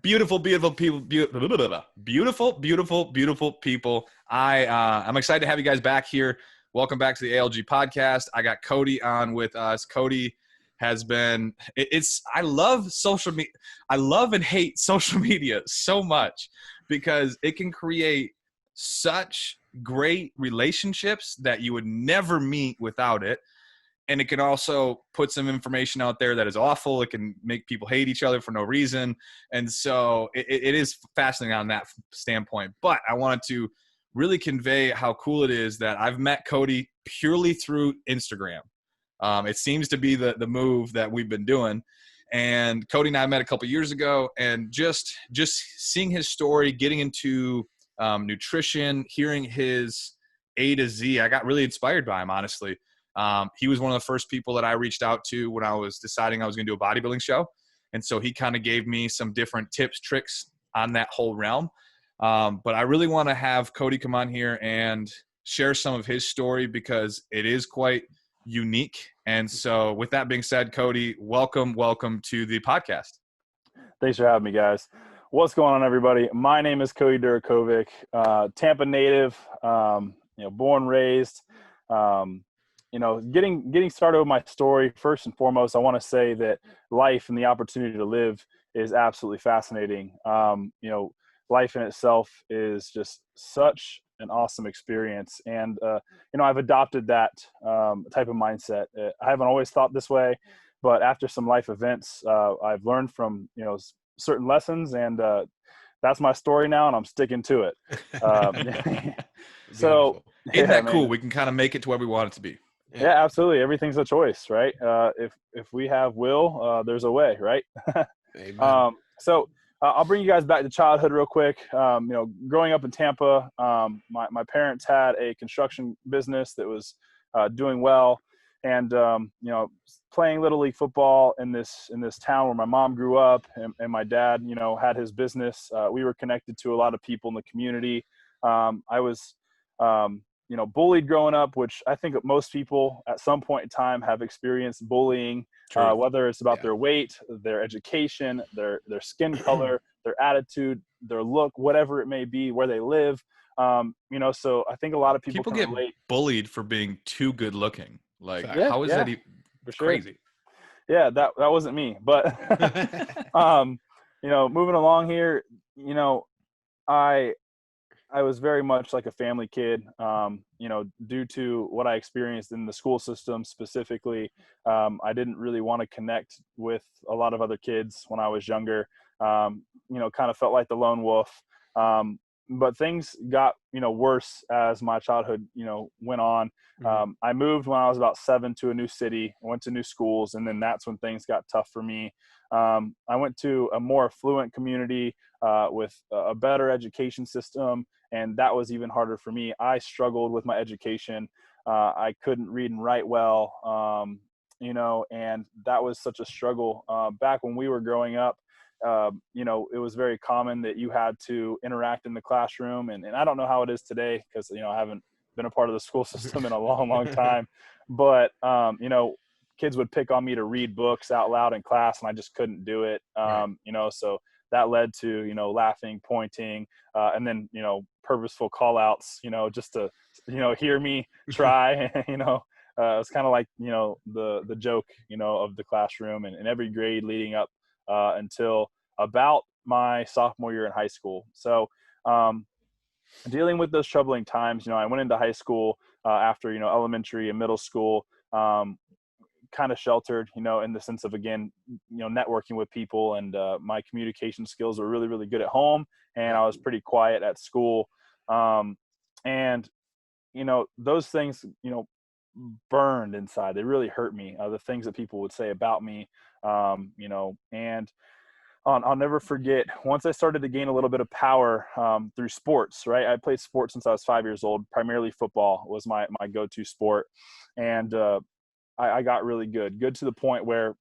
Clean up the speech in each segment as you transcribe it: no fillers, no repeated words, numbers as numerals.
Beautiful, beautiful people, beautiful people. I'm excited to have you guys back here. Welcome back to the ALG podcast. I got Cody on with us. Cody has been, I love social media. I love and hate social media so much because it can create such great relationships that you would never meet without it. And it can also put some information out there that is awful. It can make people hate each other for no reason. And so it is fascinating on that standpoint. But I wanted to really convey how cool it is that I've met Cody purely through Instagram. It seems to be the move that we've been doing. And Cody and I met a couple years ago, and just seeing his story, getting into nutrition, hearing his A to Z, I got really inspired by him, honestly. He was one of the first people that I reached out to when I was deciding I was going to do a bodybuilding show. And so he kind of gave me some different tips, tricks on that whole realm. But I really want to have Cody come on here and share some of his story because it is quite unique. And so with that being said, Cody, welcome to the podcast. Thanks for having me, guys. What's going on, everybody? My name is Cody Durakovic, Tampa native, born, raised. Getting started with my story, first and foremost, I want to say that life and the opportunity to live is absolutely fascinating. Life in itself is just such an awesome experience. And, I've adopted that type of mindset. I haven't always thought this way, but after some life events, I've learned from, certain lessons, and that's my story now, and I'm sticking to it. So isn't that cool? We can kind of make it to where we want it to be. Yeah, absolutely. Everything's a choice, right? If we have will, there's a way, right? Amen. I'll bring you guys back to childhood real quick. Growing up in Tampa, my parents had a construction business that was doing well, and playing Little League football in this town where my mom grew up, and my dad, had his business. We were connected to a lot of people in the community. I was bullied growing up, which I think most people at some point in time have experienced bullying, whether it's about their weight, their education, their skin color, their attitude, their look, whatever it may be, where they live. So I think a lot of people can get relate. Bullied for being too good looking. Like, how is that even crazy? Yeah, that wasn't me, but moving along here, I was very much like a family kid, due to what I experienced in the school system specifically. I didn't really want to connect with a lot of other kids when I was younger, kind of felt like the lone wolf. But things got, worse as my childhood, went on. I moved when I was about 7 to a new city, went to new schools, and then that's when things got tough for me. I went to a more affluent community with a better education system, and that was even harder for me. I struggled with my education. I couldn't read and write well, and that was such a struggle. Back when we were growing up, it was very common that you had to interact in the classroom, and I don't know how it is today because, I haven't been a part of the school system in a long time, but, kids would pick on me to read books out loud in class, and I just couldn't do it. So that led to, laughing, pointing, and then, purposeful call outs, just to, hear me try. It's kind of like, the joke, of the classroom and every grade leading up until about my sophomore year in high school. So dealing with those troubling times, I went into high school after, elementary and middle school, kind of sheltered, in the sense of, again, networking with people, and my communication skills were really, really good at home, and I was pretty quiet at school. And, those things, burned inside. They really hurt me. The things that people would say about me, and I'll never forget, once I started to gain a little bit of power through sports, right? I played sports since I was 5 years old. Primarily football was my go-to sport. And I got really good to the point where,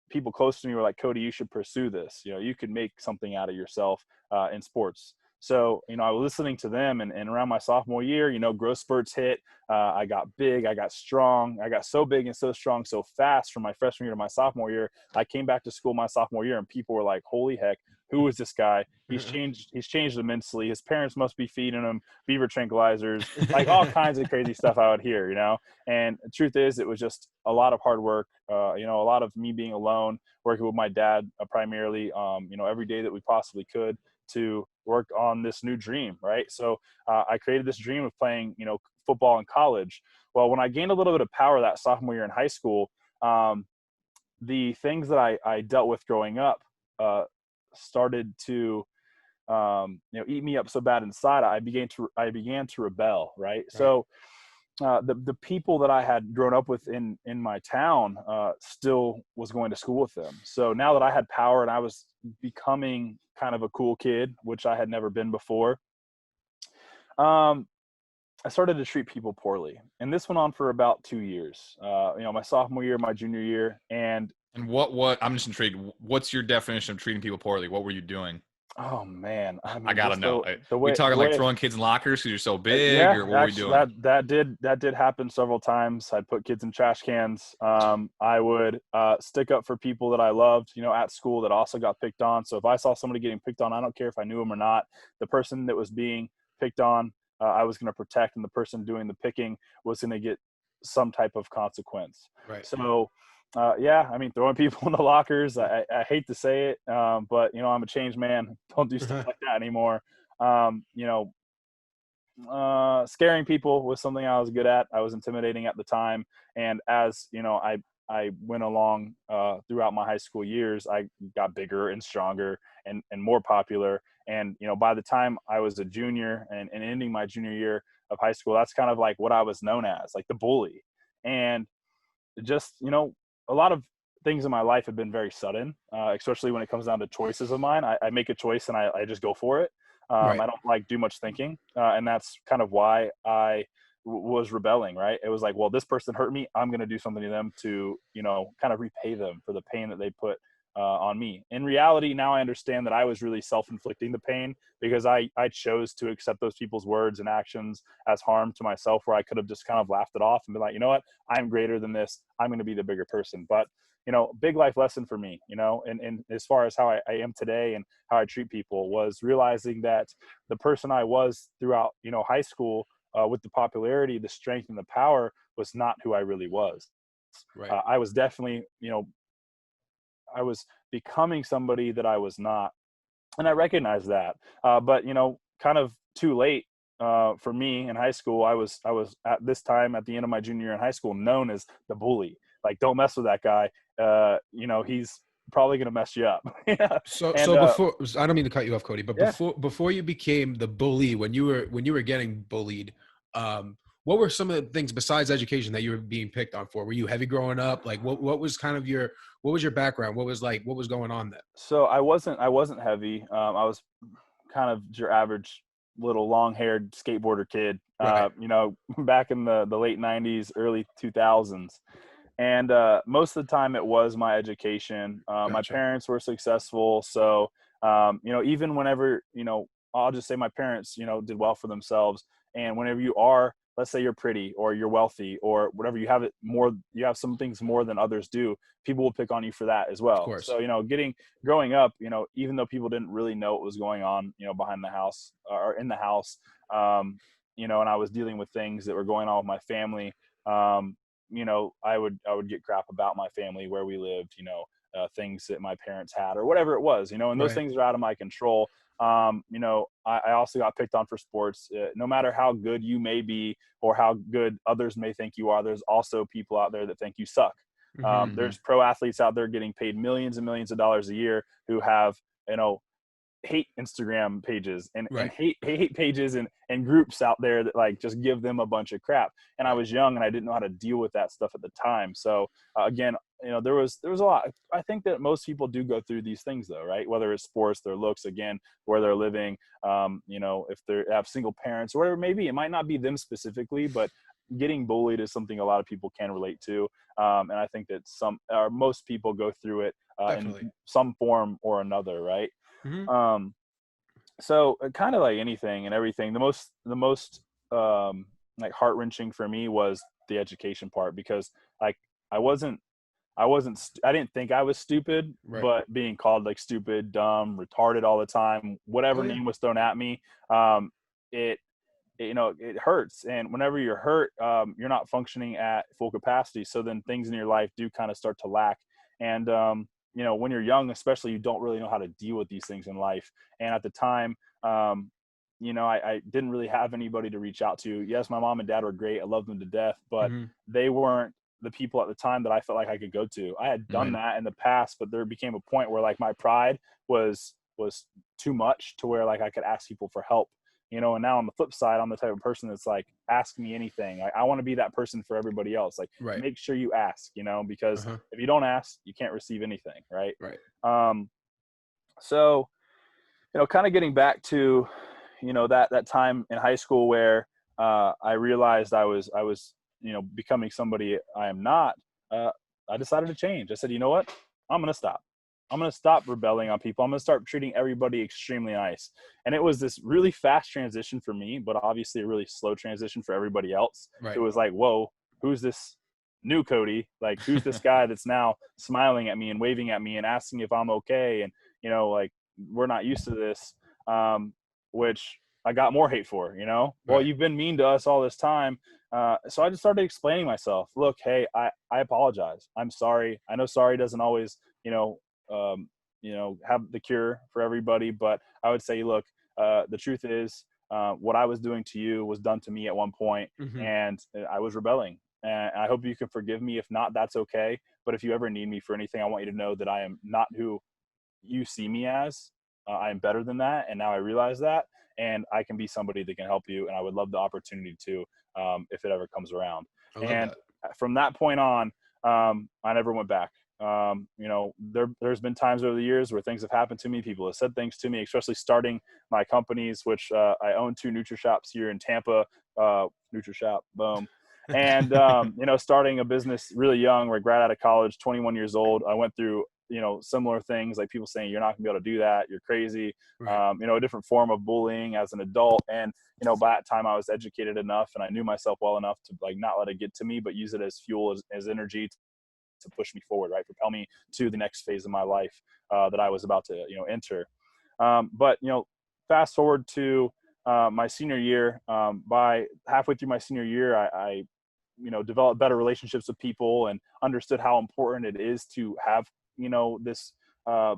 people close to me were like, Cody, you should pursue this. You could make something out of yourself in sports. So, I was listening to them, and around my sophomore year, growth spurts hit. I got big, I got strong. I got so big and so strong so fast from my freshman year to my sophomore year. I came back to school my sophomore year, and people were like, holy heck, who is this guy? He's changed immensely. His parents must be feeding him beaver tranquilizers, like all kinds of crazy stuff I would hear, And the truth is, it was just a lot of hard work, a lot of me being alone, working with my dad primarily, every day that we possibly could to work on this new dream, right? So I created this dream of playing, football in college. Well, when I gained a little bit of power that sophomore year in high school, the things that I dealt with growing up started to eat me up so bad inside. I began to rebel, right? So the people that I had grown up with in my town still was going to school with them. So now that I had power and I was becoming kind of a cool kid, which I had never been before, I started to treat people poorly. And this went on for about 2 years, my sophomore year, my junior year. And what I'm just intrigued. What's your definition of treating people poorly? What were you doing? oh man, I mean, I gotta know. The We way, talking the like way throwing kids in lockers because you're so big, yeah, or what were we actually, doing? that did happen several times. I'd put kids in trash cans. I would stick up for people that I loved, at school that also got picked on. So if I saw somebody getting picked on, I don't care if I knew him or not. The person that was being picked on, I was going to protect, and the person doing the picking was going to get some type of consequence. Right. So, yeah, I mean, throwing people in the lockers. I hate to say it, but I'm a changed man. Don't do stuff like that anymore. Scaring people was something I was good at. I was intimidating at the time. And as, I went along throughout my high school years, I got bigger and stronger and more popular. And, by the time I was a junior and ending my junior year of high school, that's kind of like what I was known as, like the bully. And just, a lot of things in my life have been very sudden, especially when it comes down to choices of mine. I make a choice and I just go for it. Right. I don't like do much thinking. And that's kind of why I was rebelling, right? It was like, well, this person hurt me. I'm going to do something to them to, kind of repay them for the pain that they put on me. In reality, now I understand that I was really self-inflicting the pain because I chose to accept those people's words and actions as harm to myself, where I could have just kind of laughed it off and been like, you know what, I'm greater than this. I'm going to be the bigger person. But big life lesson for me, and as far as how I am today and how I treat people, was realizing that the person I was throughout, high school, with the popularity, the strength, and the power, was not who I really was. Right. I was definitely, I was becoming somebody that I was not. And I recognize that. But, kind of too late for me in high school. I was at this time, at the end of my junior year in high school, known as the bully. Like, don't mess with that guy. He's probably going to mess you up. Yeah. So And, before, I don't mean to cut you off, Cody, but yeah. before you became the bully, when you were getting bullied, what were some of the things besides education that you were being picked on for? Were you heavy growing up? Like, what was kind of what was your background? What was going on there? So I wasn't heavy. I was kind of your average little long-haired skateboarder kid, Right. back in the late 90s, early 2000s. And most of the time it was my education. My Gotcha. parents were successful. So, even whenever, I'll just say my parents, did well for themselves. And whenever you are, let's say you're pretty or you're wealthy or whatever, you have some things more than others do, people will pick on you for that as well. Of course. So, growing up, even though people didn't really know what was going on, behind the house or in the house, and I was dealing with things that were going on with my family, I would get crap about my family, where we lived, things that my parents had or whatever it was, and those Right. things are out of my control. I also got picked on for sports. No matter how good you may be or how good others may think you are, there's also people out there that think you suck. Mhm. There's pro athletes out there getting paid millions and millions of dollars a year who have, hate Instagram pages and Right. hate pages and groups out there that like just give them a bunch of crap. And I was young and I didn't know how to deal with that stuff at the time. So again, there was a lot. I think that most people do go through these things though, right? Whether it's sports, their looks, again, where they're living, if they have single parents or whatever it may be, it might not be them specifically, but getting bullied is something a lot of people can relate to. And I think that most people go through it in Definitely. some form or another, right? Mhm. So kind of like anything and everything, the most like heart-wrenching for me was the education part, because like I wasn't I didn't think I was stupid, Right. but being called like stupid, dumb, retarded all the time, Oh whatever yeah. name was thrown at me, um, it, it hurts. And whenever you're hurt, you're not functioning at full capacity. So then things in your life do kind of start to lack. And, when you're young, especially, you don't really know how to deal with these things in life. And at the time, um, I didn't really have anybody to reach out to. Yes, my mom and dad were great. I loved them to death, but Mm-hmm. they weren't the people at the time that I felt like I could go to. I had done Right. that in the past, but there became a point where like my pride was too much to where like I could ask people for help. And now on the flip side, I'm the type of person that's like, ask me anything. Like I want to be that person for everybody else. Like Right. make sure you ask, because Uh-huh. if you don't ask, you can't receive anything. Right. Right. So, kind of getting back to, that time in high school where I realized I was, becoming somebody I am not, I decided to change. I said, you know what? I'm going to stop. I'm going to stop rebelling on people. I'm going to start treating everybody extremely nice. And it was this really fast transition for me, but obviously a really slow transition for everybody else. It Right. was like, whoa, who's this new Cody? Like, who's this guy that's now smiling at me and waving at me and asking if I'm okay? And, like, we're not used to this, which I got more hate for, well, Right. you've been mean to us all this time. So I just started explaining myself. Look, hey, I apologize. I'm sorry. I know sorry doesn't always, have the cure for everybody, but I would say, look, the truth is, what I was doing to you was done to me at one point, Mm-hmm. and I was rebelling. And I hope you can forgive me. If not, that's okay. But if you ever need me for anything, I want you to know that I am not who you see me as. I am better than that, and now I realize that, and I can be somebody that can help you, and I would love the opportunity to, if it ever comes around. I love And that. from that point on, I never went back. There's been times over the years where things have happened to me. People have said things to me, especially starting my companies, which I own 2 NutriShops here in Tampa. NutriShop, boom. And starting a business really young, like right out of college, 21 years old. I went through similar things, like people saying you're not gonna be able to do that, you're crazy, Right. a different form of bullying as an adult. And by that time I was educated enough and I knew myself well enough to like not let it get to me, but use it as fuel, as energy to push me forward, right, propel me to the next phase of my life that I was about to enter. But fast forward to my senior year. By halfway through my senior year, I developed better relationships with people and understood how important it is to have this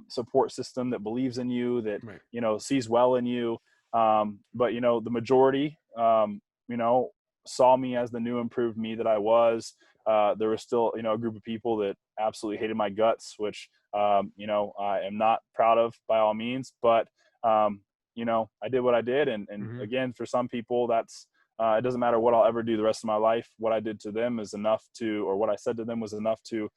support system that believes in you, that Right. sees well in you. But the majority saw me as the new improved me that I was. There was still a group of people that absolutely hated my guts, which I am not proud of by all means. But I did what I did, and Mm-hmm. again, for some people, that's it doesn't matter what I'll ever do the rest of my life. What I did to them is enough to, or what I said to them was enough to,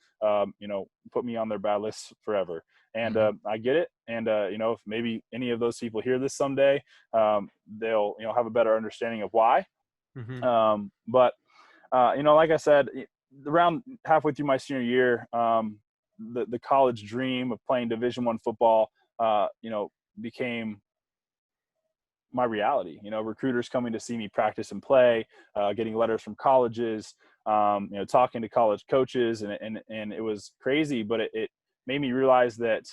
put me on their bad list forever. And Mm-hmm. I get it. And if maybe any of those people hear this someday, they'll have a better understanding of why. Mm-hmm. But like I said, around halfway through my senior year, the college dream of playing Division I football, became my reality. Recruiters coming to see me practice and play, getting letters from colleges, talking to college coaches, and it was crazy, but it made me realize that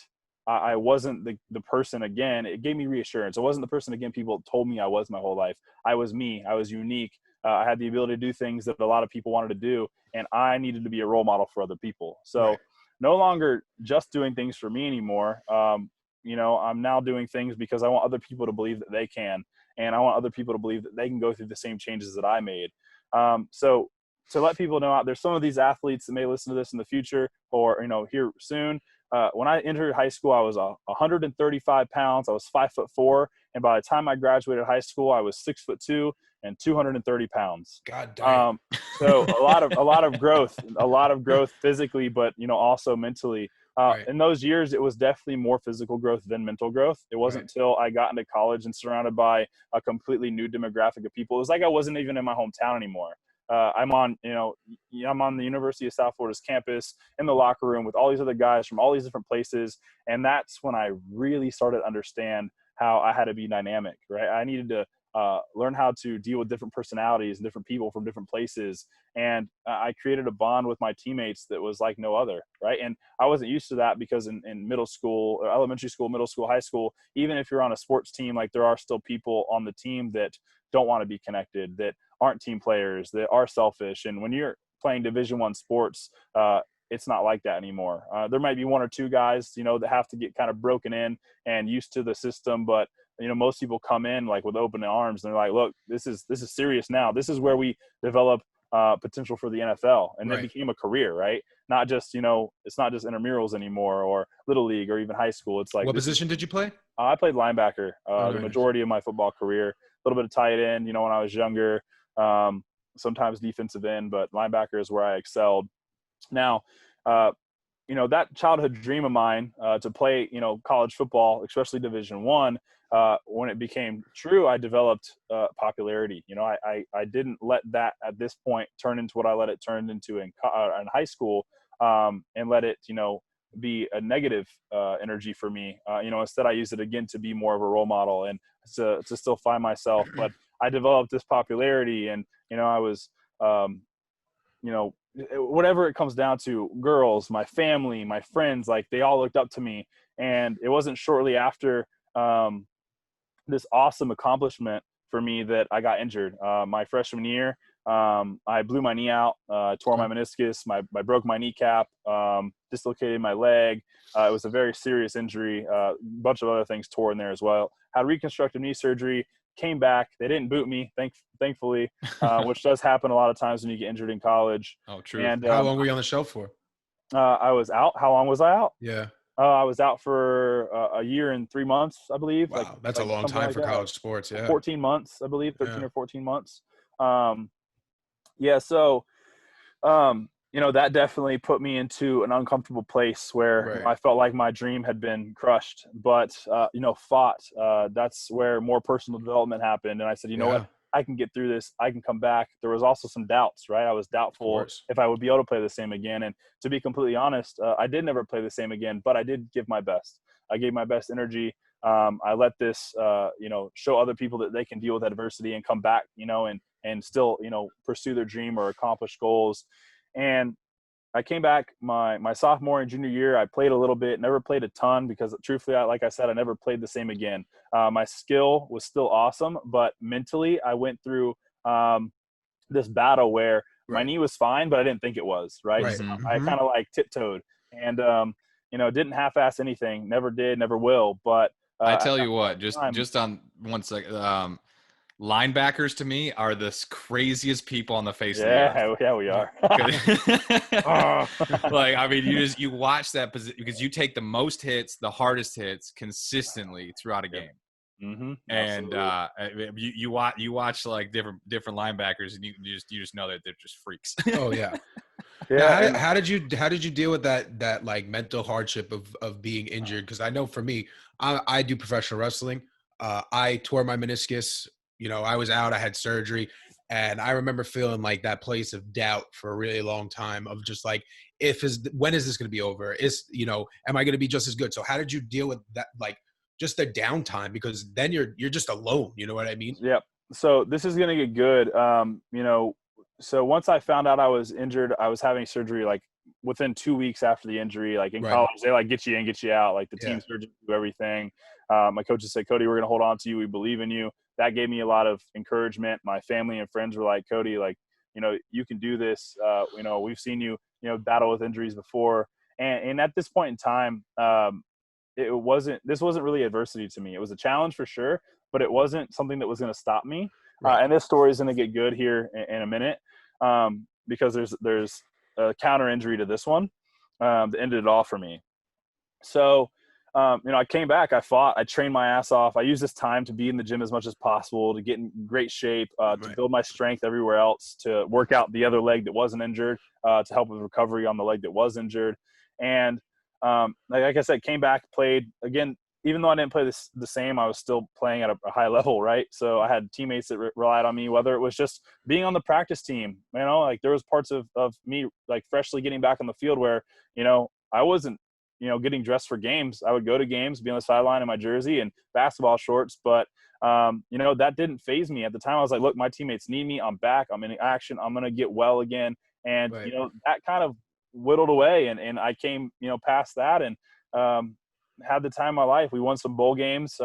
I wasn't the person again. It gave me reassurance. I wasn't the person again people told me I was my whole life. I was me. I was unique. I had the ability to do things that a lot of people wanted to do, and I needed to be a role model for other people. So Right. no longer just doing things for me anymore. I'm now doing things because I want other people to believe that they can, and I want other people to believe that they can go through the same changes that I made. So to let people know out there, some of these athletes that may listen to this in the future or here soon. When I entered high school, I was 135 pounds. I was 5'4", and by the time I graduated high school, I was 6'2" and 230 pounds. God damn. So a lot of growth physically, but also mentally. Right. In those years, it was definitely more physical growth than mental growth. It wasn't Right. until I got into college and surrounded by a completely new demographic of people. It was like I wasn't even in my hometown anymore. I'm on the University of South Florida's campus in the locker room with all these other guys from all these different places. And that's when I really started to understand how I had to be dynamic, right? I needed to learn how to deal with different personalities and different people from different places. And I created a bond with my teammates that was like no other, right? And I wasn't used to that because in middle school, or elementary school, middle school, high school, even if you're on a sports team, like there are still people on the team that don't want to be connected, that aren't team players, that are selfish. And when you're playing Division I sports, it's not like that anymore. There might be one or two guys, that have to get kind of broken in and used to the system, but most people come in like with open arms and they're like, look, this is serious now. This is where we develop potential for the NFL. And Right. it became a career, right? Not just, it's not just intramurals anymore or little league or even high school. It's like, What position did you play? I played linebacker the Nice. majority of my football career, a little bit of tight end, when I was younger, sometimes defensive end, but linebacker is where I excelled. Now, that childhood dream of mine to play, college football, especially Division I, when it became true, I developed popularity. I didn't let that at this point turn into what I let it turn into in high school, and let it, be a negative energy for me. Instead I used it again to be more of a role model and to still find myself. But I developed this popularity, and I was, whatever it comes down to, girls, my family, my friends, like they all looked up to me. And it wasn't shortly after this awesome accomplishment for me that I got injured. My freshman year, I blew my knee out, tore my meniscus, I broke my kneecap, dislocated my leg. It was a very serious injury. A bunch of other things tore in there as well. Had reconstructive knee surgery, came back. They didn't boot me, thankfully, which does happen a lot of times when you get injured in college. Oh, true. And How long were you on the shelf for? I was out. How long was I out? Yeah. I was out for a year and 3 months, I believe. Wow, that's a long time like for that. college sports. Yeah. 14 months, I believe, 13 Yeah. or 14 months. So, that definitely put me into an uncomfortable place where Right. I felt like my dream had been crushed, but, fought. That's where more personal development happened. And I said, you know what? I can get through this. I can come back. There was also some doubts, right? I was doubtful if I would be able to play the same again. And to be completely honest, I did never play the same again, but I did give my best. I gave my best energy. I let this, show other people that they can deal with adversity and come back, and still, pursue their dream or accomplish goals. And I came back my sophomore and junior year. I played a little bit, never played a ton because truthfully, like I said, I never played the same again. My skill was still awesome, but mentally I went through this battle where my knee was fine, but I didn't think it was, right? So I kind of like tiptoed and, didn't half-ass anything, never did, never will. But I tell you what, just on one second, linebackers to me are the craziest people on the face of the earth. Yeah, we are. Like, I mean, you watch that position because you take the most hits, the hardest hits consistently throughout a game. Mm-hmm. And you watch like different linebackers, and you just know that they're just freaks. Oh yeah. Yeah. Now, how did you deal with that like mental hardship of being injured? Because I know for me, I do professional wrestling. I tore my meniscus. I was out. I had surgery, and I remember feeling like that place of doubt for a really long time of just like, when is this going to be over? Am I going to be just as good? So how did you deal with that? Like just the downtime, because then you're just alone. You know what I mean? Yep. So this is going to get good. So once I found out I was injured, I was having surgery like within 2 weeks after the injury. Like in college, they like get you in, get you out. Like the team surgeons do everything. My coaches said, Cody, we're going to hold on to you. We believe in you. That gave me a lot of encouragement. My family and friends were like, Cody, like, you can do this. We've seen you, battle with injuries before. And at this point in time, this wasn't really adversity to me. It was a challenge for sure, but it wasn't something that was going to stop me. And this story is going to get good here in a minute, because there's a counter injury to this one that ended it all for me. So, I came back, I fought, I trained my ass off. I used this time to be in the gym as much as possible, to get in great shape, to build my strength everywhere else, to work out the other leg that wasn't injured, to help with recovery on the leg that was injured. And like I said, came back, played again. Even though I didn't play the same, I was still playing at a high level, right? So I had teammates that relied on me, whether it was just being on the practice team. Like there was parts of me like freshly getting back on the field where, I wasn't getting dressed for games. I would go to games, be on the sideline in my jersey and basketball shorts. But, that didn't faze me at the time. I was like, look, my teammates need me. I'm back. I'm in action. I'm going to get well again. And, Right. that kind of whittled away. And I came, past that and had the time of my life. We won some bowl games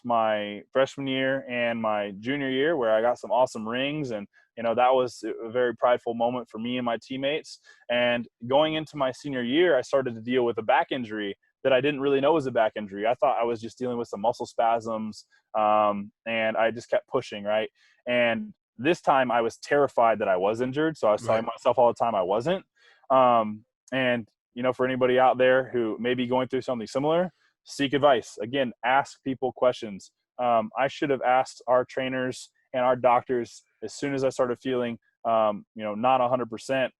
my freshman year and my junior year, where I got some awesome rings. And, that was a very prideful moment for me and my teammates. And going into my senior year, I started to deal with a back injury that I didn't really know was a back injury. I thought I was just dealing with some muscle spasms. And I just kept pushing. Right. And this time I was terrified that I was injured. So I was telling myself all the time I wasn't. And, for anybody out there who may be going through something similar, seek advice. Again, ask people questions. I should have asked our trainers and our doctors as soon as I started feeling, not 100%,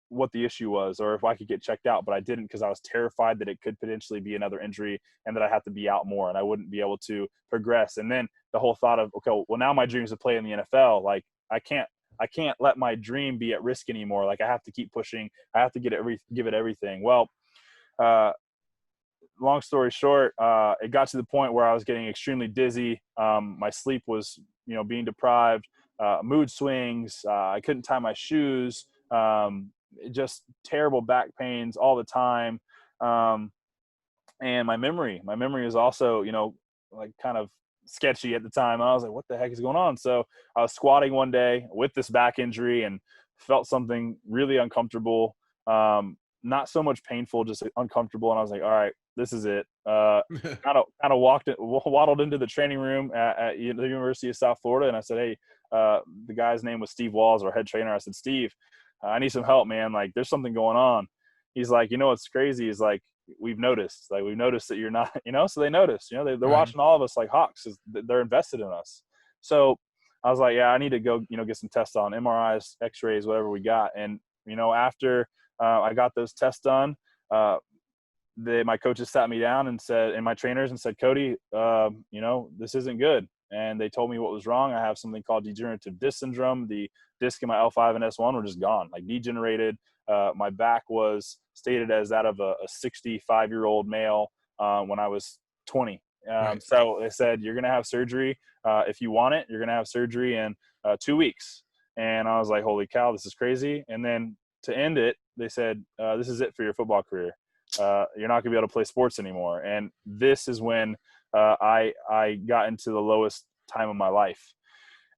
what the issue was or if I could get checked out, but I didn't because I was terrified that it could potentially be another injury and that I had to be out more and I wouldn't be able to progress. And then the whole thought of, okay, well, now my dream is to play in the NFL. Like I can't let my dream be at risk anymore. Like I have to keep pushing. I have to give it everything. Well, long story short, it got to the point where I was getting extremely dizzy. My sleep was, being deprived, mood swings. I couldn't tie my shoes, just terrible back pains all the time. And my memory was also, like kind of sketchy at the time. I was like, what the heck is going on? So I was squatting one day with this back injury and felt something really uncomfortable. Not so much painful, just uncomfortable. And I was like, all right, this is it. Kind of waddled into the training room at the University of South Florida. And I said, hey, the guy's name was Steve Walls, our head trainer. I said, Steve, I need some help, man. Like there's something going on. He's like, what's crazy is like, we've noticed that you're not, so they noticed, they're watching all of us like hawks. They're invested in us. So I was like, yeah, I need to go, get some tests on MRIs, x-rays, whatever we got. And, after I got those tests done, my coaches sat me down and my trainers and said, Cody, this isn't good. And they told me what was wrong. I have something called degenerative disc syndrome. The disc in my L5 and S1 were just gone, like degenerated. My back was stated as that of a 65-year-old male when I was 20. So they said, you're going to have surgery. If you want it, you're going to have surgery in 2 weeks. And I was like, holy cow, this is crazy. And then to end it, they said, this is it for your football career. You're not going to be able to play sports anymore. And this is when I got into the lowest time of my life.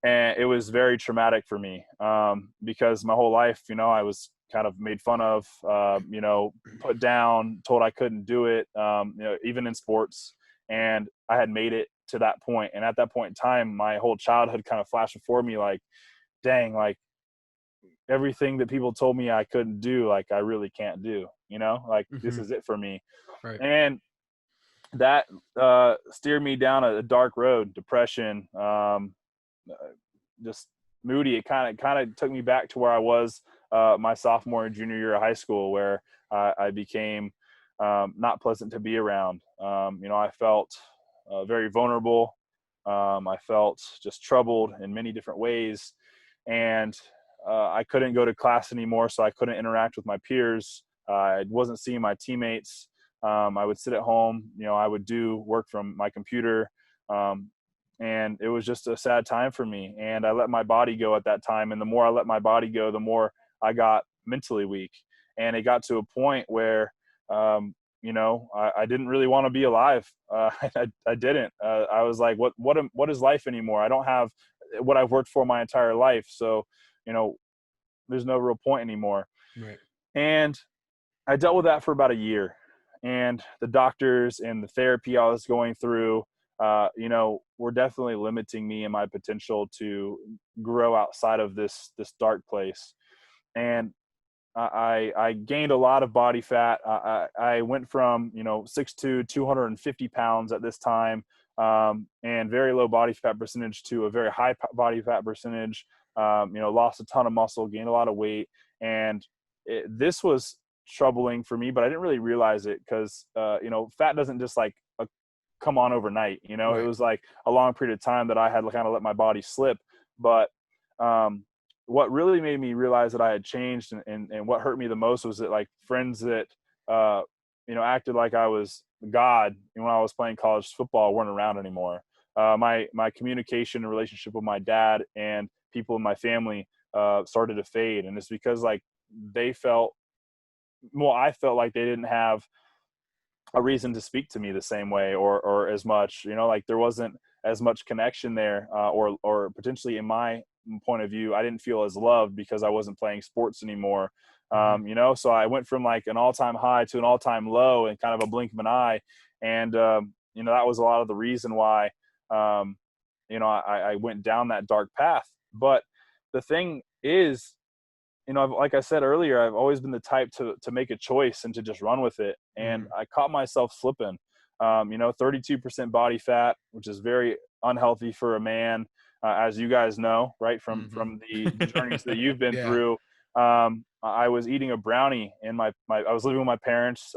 And it was very traumatic for me because my whole life, I was kind of made fun of, put down, told I couldn't do it, even in sports. And I had made it to that point. And at that point in time, my whole childhood kind of flashed before me like, dang, like everything that people told me I couldn't do, like I really can't do, this is it for me. Right. And that steered me down a dark road, depression, just moody. It kind of took me back to where I was my sophomore and junior year of high school, where I became not pleasant to be around. I felt very vulnerable. I felt just troubled in many different ways. And I couldn't go to class anymore, so I couldn't interact with my peers. I wasn't seeing my teammates. I would sit at home. I would do work from my computer. And it was just a sad time for me. And I let my body go at that time. And the more I let my body go, the more I got mentally weak. And it got to a point where, I didn't really want to be alive. I didn't. I was like, what is life anymore? I don't have what I've worked for my entire life. So, there's no real point anymore. Right. And I dealt with that for about a year. And the doctors and the therapy I was going through, were definitely limiting me and my potential to grow outside of this dark place. And I gained a lot of body fat. I went from, 6'2", 250 pounds at this time, and very low body fat percentage to a very high body fat percentage, lost a ton of muscle, gained a lot of weight. And this was troubling for me, but I didn't really realize it because, fat doesn't just like come on overnight. Right. It was like a long period of time that I had kind of let my body slip. But what really made me realize that I had changed and what hurt me the most was that like friends that, acted like I was God when I was playing college football weren't around anymore. My communication and relationship with my dad and people in my family started to fade. And it's because like I felt like they didn't have a reason to speak to me the same way or as much, like there wasn't as much connection there, or potentially in my point of view, I didn't feel as loved because I wasn't playing sports anymore. So I went from like an all-time high to an all-time low in kind of a blink of an eye. And, that was a lot of the reason why, I went down that dark path. But the thing is, like I said earlier, I've always been the type to make a choice and to just run with it. And I caught myself slipping, 32% body fat, which is very unhealthy for a man, as you guys know, right? From the journeys that you've been through. I was eating a brownie and I was living with my parents,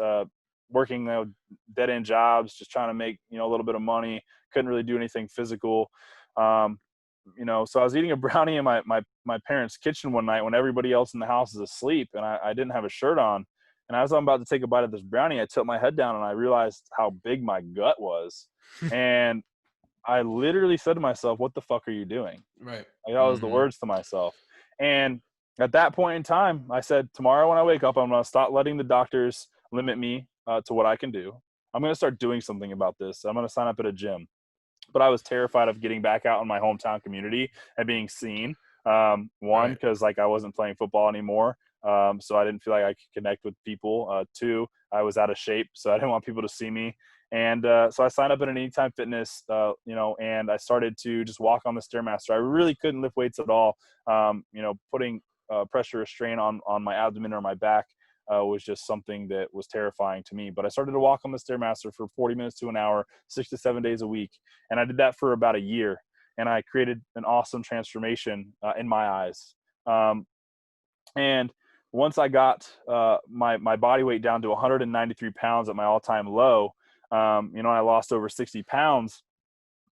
working dead end jobs, just trying to make, a little bit of money. Couldn't really do anything physical. So I was eating a brownie in my parents' kitchen one night when everybody else in the house is asleep, and I didn't have a shirt on. And as I'm about to take a bite of this brownie, I tilt my head down and I realized how big my gut was. And I literally said to myself, "What the fuck are you doing?" Right. Like, that was the words to myself. And at that point in time, I said, tomorrow when I wake up, I'm going to stop letting the doctors limit me to what I can do. I'm going to start doing something about this. I'm going to sign up at a gym. But I was terrified of getting back out in my hometown community and being seen. One, because like I wasn't playing football anymore. So I didn't feel like I could connect with people. Two, I was out of shape, so I didn't want people to see me. And so I signed up at an Anytime Fitness, and I started to just walk on the Stairmaster. I really couldn't lift weights at all. Putting pressure or strain on my abdomen or my back was just something that was terrifying to me. But I started to walk on the Stairmaster for 40 minutes to an hour, 6 to 7 days a week. And I did that for about a year. And I created an awesome transformation in my eyes. And once I got my body weight down to 193 pounds at my all-time low, I lost over 60 pounds,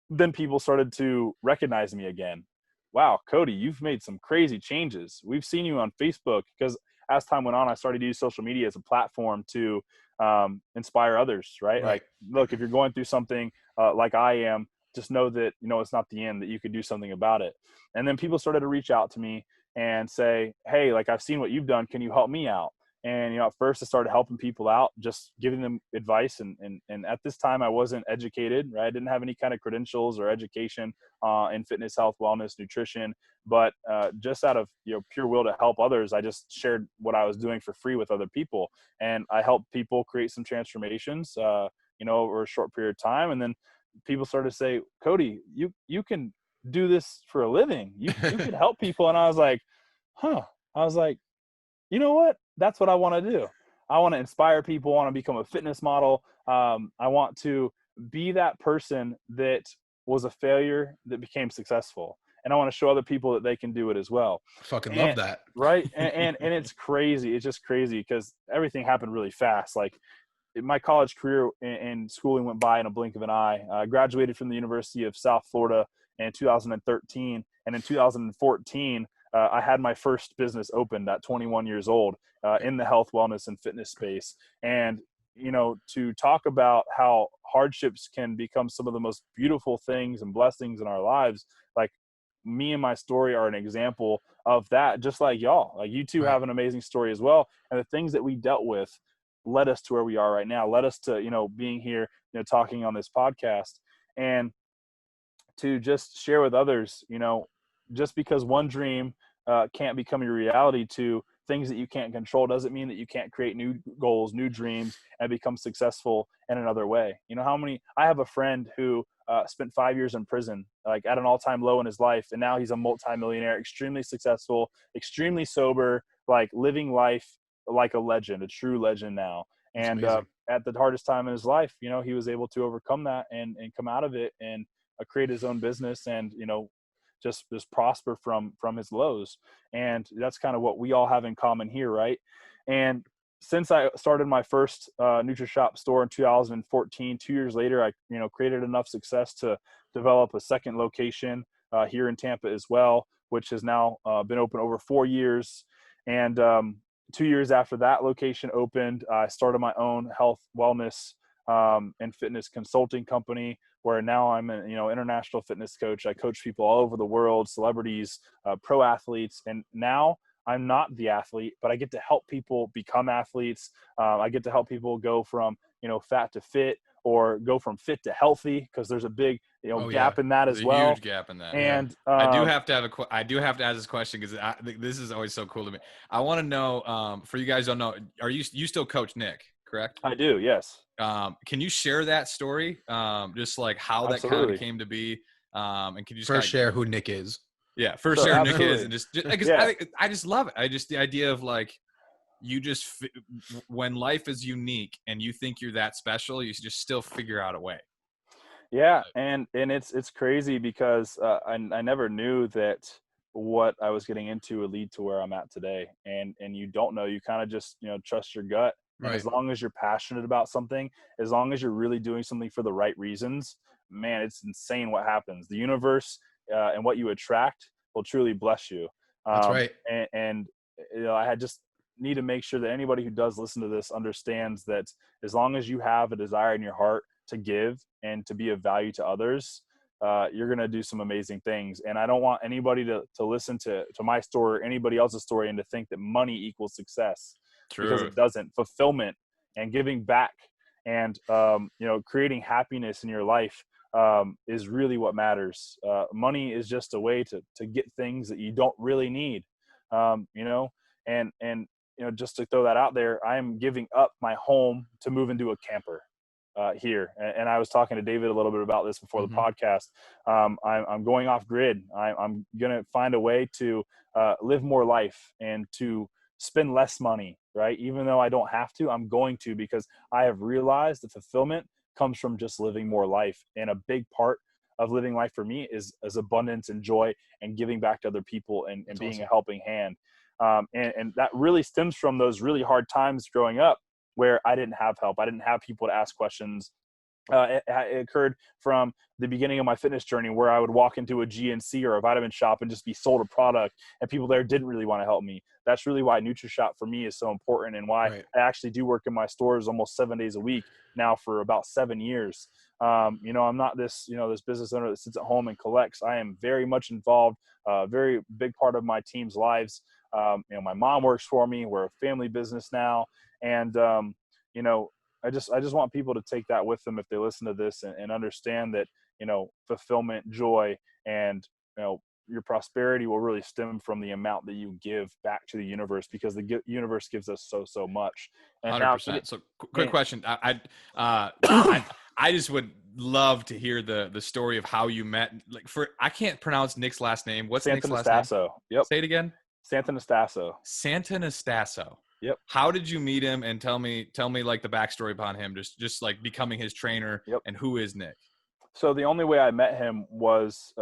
then people started to recognize me again. Wow, Cody, you've made some crazy changes. We've seen you on Facebook, because as time went on, I started to use social media as a platform to inspire others, right? Like, look, if you're going through something like I am, just know that, it's not the end, that you could do something about it. And then people started to reach out to me and say, hey, like, I've seen what you've done. Can you help me out? And, at first I started helping people out, just giving them advice. And at this time I wasn't educated, right? I didn't have any kind of credentials or education in fitness, health, wellness, nutrition, but just out of, pure will to help others, I just shared what I was doing for free with other people. And I helped people create some transformations, over a short period of time. And then people started to say, Cody, you can do this for a living. You can help people. And I was like, you know what? That's what I want to do. I want to inspire people. I want to become a fitness model. I want to be that person that was a failure that became successful. And I want to show other people that they can do it as well. Fucking love that. Right. And it's crazy. It's just crazy because everything happened really fast. Like, my college career and schooling went by in a blink of an eye. I graduated from the University of South Florida in 2013. And in 2014, I had my first business opened at 21 years old in the health, wellness, and fitness space. And, to talk about how hardships can become some of the most beautiful things and blessings in our lives, like, me and my story are an example of that, just like y'all. Like, you two have an amazing story as well. And the things that we dealt with led us to where we are right now, led us to, being here, talking on this podcast, and to just share with others, just because one dream can't become your reality, to things that you can't control doesn't mean that you can't create new goals, new dreams, and become successful in another way. I have a friend who spent 5 years in prison, like at an all-time low in his life. And now he's a multimillionaire, extremely successful, extremely sober, like living life like a legend, a true legend now. And at the hardest time in his life, he was able to overcome that and come out of it and create his own business and, just prosper from his lows. And that's kind of what we all have in common here. Right. And since I started my first NutriShop store in 2014, 2 years later, I, created enough success to develop a second location here in Tampa as well, which has now been open over 4 years. And 2 years after that location opened, I started my own health, wellness, and fitness consulting company, where now I'm an international fitness coach. I coach people all over the world, celebrities, pro athletes, and now I'm not the athlete, but I get to help people become athletes. I get to help people go from fat to fit, or go from fit to healthy, because there's a big gap in that as well. Huge gap in that. And I do have to ask this question, because this is always so cool to me. I want to know, for you guys who don't know, are you still coach Nick, correct? I do, yes. Can you share that story? Just like how that kind of came to be. And can you just first share who Nick is? Yeah, first share who Nick is, and just yeah. I just love it. The idea of like, when life is unique and you think you're that special, you just still figure out a way. Yeah. And it's crazy, because I never knew that what I was getting into would lead to where I'm at today. And you don't know, you kind of just, trust your gut. And Right. as long as you're passionate about something, as long as you're really doing something for the right reasons, man, it's insane what happens. The universe and what you attract will truly bless you. That's right. And I had just need to make sure that anybody who does listen to this understands that as long as you have a desire in your heart to give and to be of value to others, you're going to do some amazing things. And I don't want anybody to listen to my story or anybody else's story and to think that money equals success. True. Because it doesn't. Fulfillment and giving back and creating happiness in your life is really what matters. Money is just a way to get things that you don't really need. And just to throw that out there, I am giving up my home to move into a camper here. And I was talking to David a little bit about this before the podcast. I'm going off grid. I'm going to find a way to live more life and to spend less money, right? Even though I don't have to, I'm going to, because I have realized that fulfillment comes from just living more life. And a big part of living life for me is abundance and joy and giving back to other people and being awesome. A helping hand. And that really stems from those really hard times growing up where I didn't have help. I didn't have people to ask questions. It occurred from the beginning of my fitness journey, where I would walk into a GNC or a vitamin shop and just be sold a product, and people there didn't really want to help me. That's really why NutriShop for me is so important, and why I actually do work in my stores almost 7 days a week now for about 7 years. I'm not this business owner that sits at home and collects. I am very much involved, very big part of my team's lives. My mom works for me. We're a family business now. And, I just want people to take that with them if they listen to this and understand that, fulfillment, joy, and, your prosperity will really stem from the amount that you give back to the universe, because the universe gives us so much. And 100%. So quick question. I just would love to hear the story of how you met. I can't pronounce Nick's last name. What's Nick's last name? Yep. Say it again. Santanastasso. Yep. How did you meet him? And tell me like the backstory behind him, just like becoming his trainer. Yep. And who is Nick? So the only way I met him was,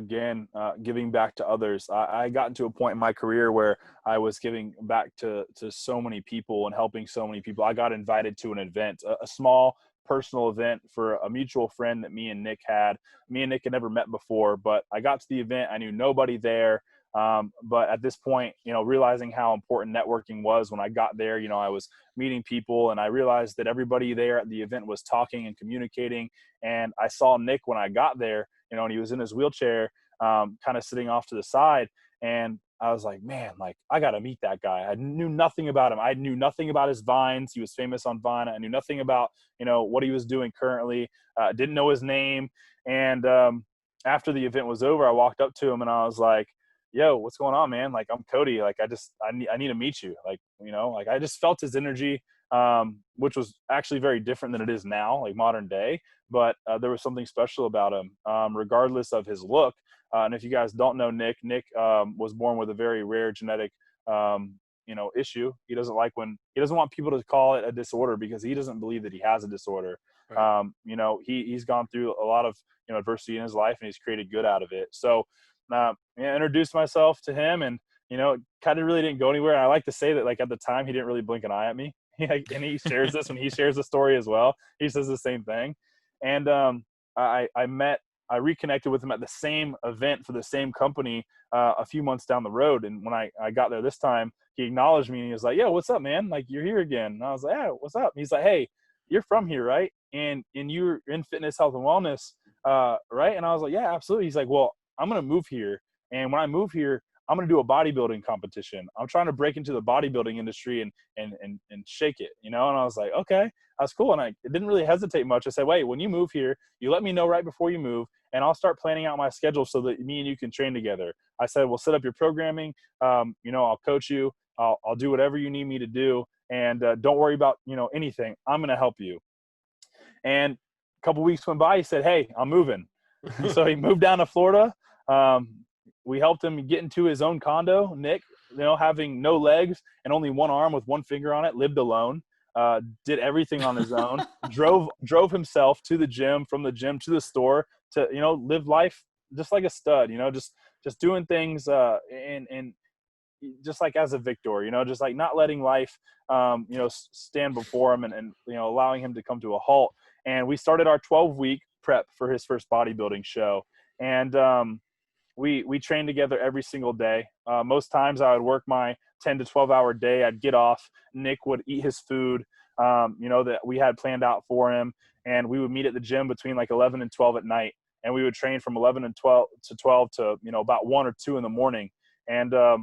giving back to others. I got into a point in my career where I was giving back to so many people and helping so many people. I got invited to an event, a small personal event for a mutual friend that me and Nick had. Me and Nick had never met before, but I got to the event. I knew nobody there. But at this point, realizing how important networking was when I got there, I was meeting people, and I realized that everybody there at the event was talking and communicating. And I saw Nick when I got there, and he was in his wheelchair, kind of sitting off to the side. And I was like, man, I got to meet that guy. I knew nothing about him. I knew nothing about his Vines. He was famous on Vine. I knew nothing about, what he was doing currently. Didn't know his name. And after the event was over, I walked up to him and I was like, yo, what's going on, man? I'm Cody. I need to meet you. I just felt his energy, which was actually very different than it is now, modern day. But there was something special about him, regardless of his look. And if you guys don't know Nick was born with a very rare genetic, issue. He doesn't want people to call it a disorder, because he doesn't believe that he has a disorder. Right. He's gone through a lot of, adversity in his life, and he's created good out of it. So, introduced myself to him, and it kind of really didn't go anywhere. I like to say that at the time he didn't really blink an eye at me, and he shares this when he shares the story as well. He says the same thing. And I I reconnected with him at the same event for the same company a few months down the road. And when I got there this time, he acknowledged me and he was like, "Yo, what's up, man? Like, you're here again." And I was like, "Yeah, what's up?" And he's like, "Hey, you're from here, right? And you're in fitness, health, and wellness, right?" And I was like, "Yeah, absolutely." He's like, "Well, I'm going to move here. And when I move here, I'm going to do a bodybuilding competition. I'm trying to break into the bodybuilding industry and shake it, you know?" And I was like, "Okay, that's cool." And I didn't really hesitate much. I said, "Wait, when you move here, you let me know right before you move, and I'll start planning out my schedule so that me and you can train together." I said, "We'll set up your programming. You know, I'll coach you. I'll do whatever you need me to do. And don't worry about, you know, anything. I'm going to help you." And a couple weeks went by. He said, "Hey, I'm moving." So he moved down to Florida. We helped him get into his own condo. Nick, you know, having no legs and only one arm with one finger on it, lived alone, did everything on his own, drove himself to the gym, from the gym to the store, to, you know, live life just like a stud, you know, just doing things and just like as a victor, you know, just like not letting life, you know, stand before him and, you know, allowing him to come to a halt. And we started our 12-week prep for his first bodybuilding show. And we trained together every single day. Most times I would work my 10 to 12 hour day. I'd get off. Nick would eat his food, you know, that we had planned out for him. And we would meet at the gym between like 11 and 12 at night. And we would train from 11 and 12 to, you know, about 1 or 2 in the morning. And a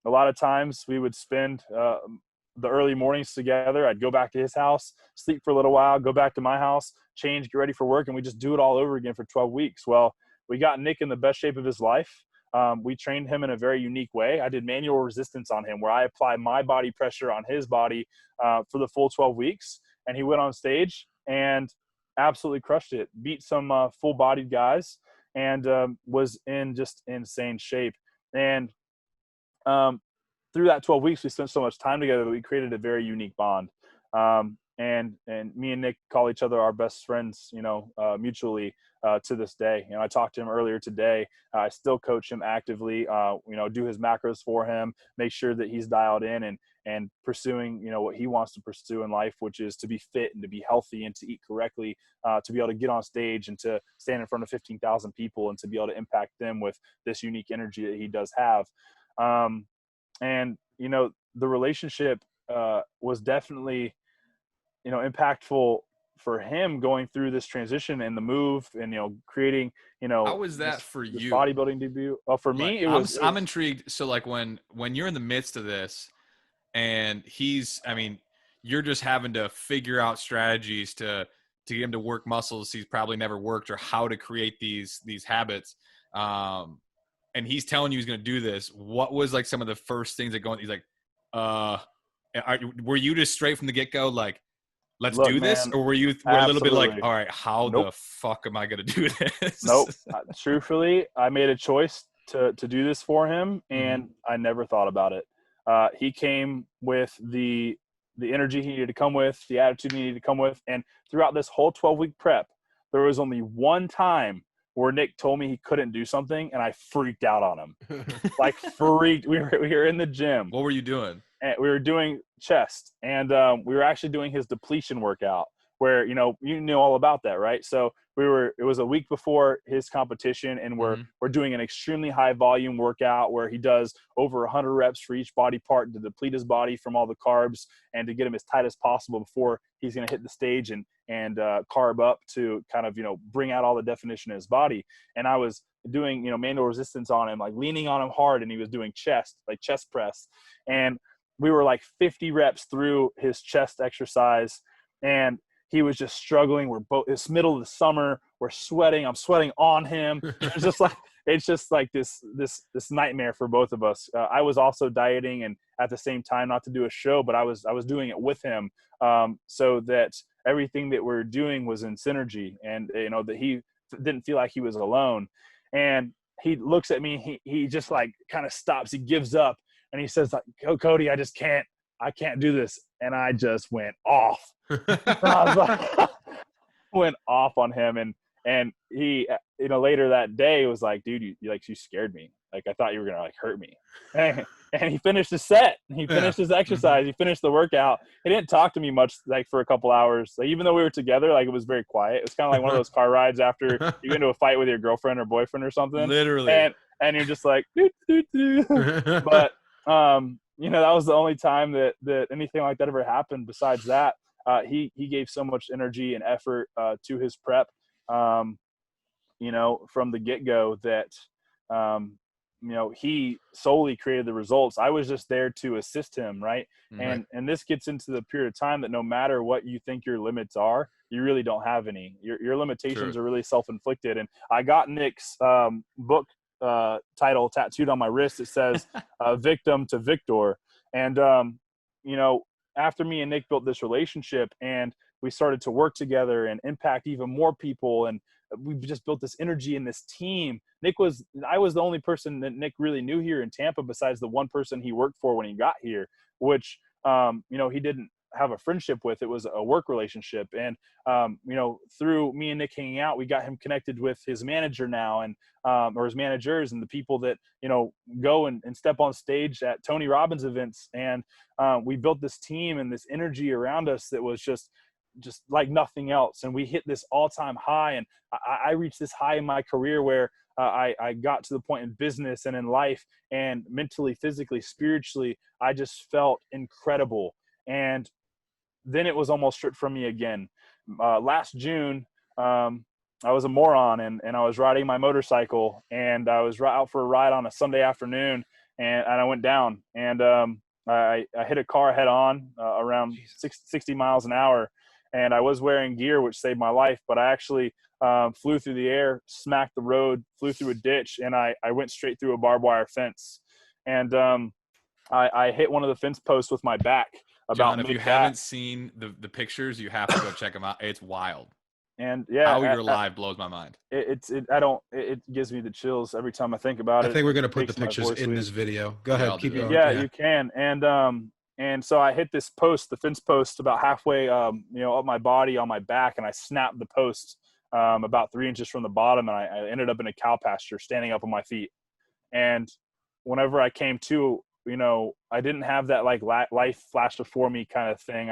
lot of times we would spend the early mornings together. I'd go back to his house, sleep for a little while, go back to my house, change, get ready for work. And we just do it all over again for 12 weeks. Well, we got Nick in the best shape of his life. We trained him in a very unique way. I did manual resistance on him, where I applied my body pressure on his body for the full 12 weeks. And he went on stage and absolutely crushed it, beat some full-bodied guys, and was in just insane shape. And through that 12 weeks, we spent so much time together that we created a very unique bond. And me and Nick call each other our best friends, you know, mutually to this day. You know, I talked to him earlier today. I still coach him actively, you know, do his macros for him, make sure that he's dialed in and pursuing, you know, what he wants to pursue in life, which is to be fit and to be healthy and to eat correctly, to be able to get on stage and to stand in front of 15,000 people and to be able to impact them with this unique energy that he does have. And, you know, the relationship was definitely, you know, impactful for him going through this transition and the move and, you know, creating, you know, how was that for you? Bodybuilding debut. Well, for me, I'm intrigued. So like when you're in the midst of this and you're just having to figure out strategies to get him to work muscles he's probably never worked, or how to create these habits. And he's telling you he's going to do this. What was like some of the first things that he's like, were you just straight from the get-go like, let's do this? Or were you a little bit like, all right, how the fuck am I going to do this? Nope. Truthfully, I made a choice to do this for him, and I never thought about it. He came with the energy he needed to come with, the attitude he needed to come with. And throughout this whole 12-week prep, there was only one time where Nick told me he couldn't do something, and I freaked out on him. Like freaked. We were in the gym. What were you doing? And we were doing chest, and we were actually doing his depletion workout, where, you know all about that, right? So it was a week before his competition, and we're doing an extremely high volume workout where he does over 100 reps for each body part to deplete his body from all the carbs and to get him as tight as possible before he's going to hit the stage and carb up to kind of, you know, bring out all the definition of his body. And I was doing, you know, manual resistance on him, like leaning on him hard, and he was doing chest press. And we were like 50 reps through his chest exercise, and he was just struggling. It's middle of the summer. We're sweating. I'm sweating on him. It's just like this nightmare for both of us. I was also dieting, and at the same time, not to do a show, but I was doing it with him, so that everything that we're doing was in synergy, and, you know, that he didn't feel like he was alone. And he looks at me. He just like kind of stops. He gives up, and he says, like, "Oh, Cody, I can't do this." And I just went off. I was like, went off on him, and he, you know, later that day was like, "Dude, you scared me. Like, I thought you were gonna like hurt me." And he finished his set. He finished his exercise. He finished the workout. He didn't talk to me much, like, for a couple hours. Like, even though we were together, like, it was very quiet. It was kind of like one of those car rides after you get into a fight with your girlfriend or boyfriend or something. Literally. And you're just like, doo, doo, doo. But you know, that was the only time that anything like that ever happened. Besides that, he gave so much energy and effort to his prep, you know, from the get-go that you know, he solely created the results. I was just there to assist him, right? Right. And this gets into the period of time that no matter what you think your limits are, you really don't have any. Your limitations are really self-inflicted. And I got Nick's book title tattooed on my wrist. It says "Victim to Victor." And you know, after me and Nick built this relationship and we started to work together and impact even more people, and we've just built this energy in this team. I was the only person that Nick really knew here in Tampa besides the one person he worked for when he got here, which, you know, he didn't have a friendship with. It was a work relationship. And, you know, through me and Nick hanging out, we got him connected with his manager now, and, or his managers, and the people that, you know, go and step on stage at Tony Robbins events. And we built this team and this energy around us that was just like nothing else. And we hit this all-time high. And I reached this high in my career where I got to the point in business and in life, and mentally, physically, spiritually, I just felt incredible. And then it was almost stripped from me again. Last June, I was a moron, and I was riding my motorcycle, and I was out for a ride on a Sunday afternoon, and I went down, and I hit a car head on around 60 miles an hour. And I was wearing gear, which saved my life, but I actually flew through the air, smacked the road, flew through a ditch, and I went straight through a barbed wire fence. And I hit one of the fence posts with my back. John, if you haven't seen the pictures, you have to go check them out. It's wild. And yeah, how you're alive blows my mind. It gives me the chills every time I think about it. I think we're going to put the pictures in this video. Go ahead. Keep going. Yeah, you can. And so I hit this post, the fence post, about halfway, you know, up my body on my back, and I snapped the post about 3 inches from the bottom, and I ended up in a cow pasture, standing up on my feet. And whenever I came to, you know, I didn't have that like life flash before me kind of thing.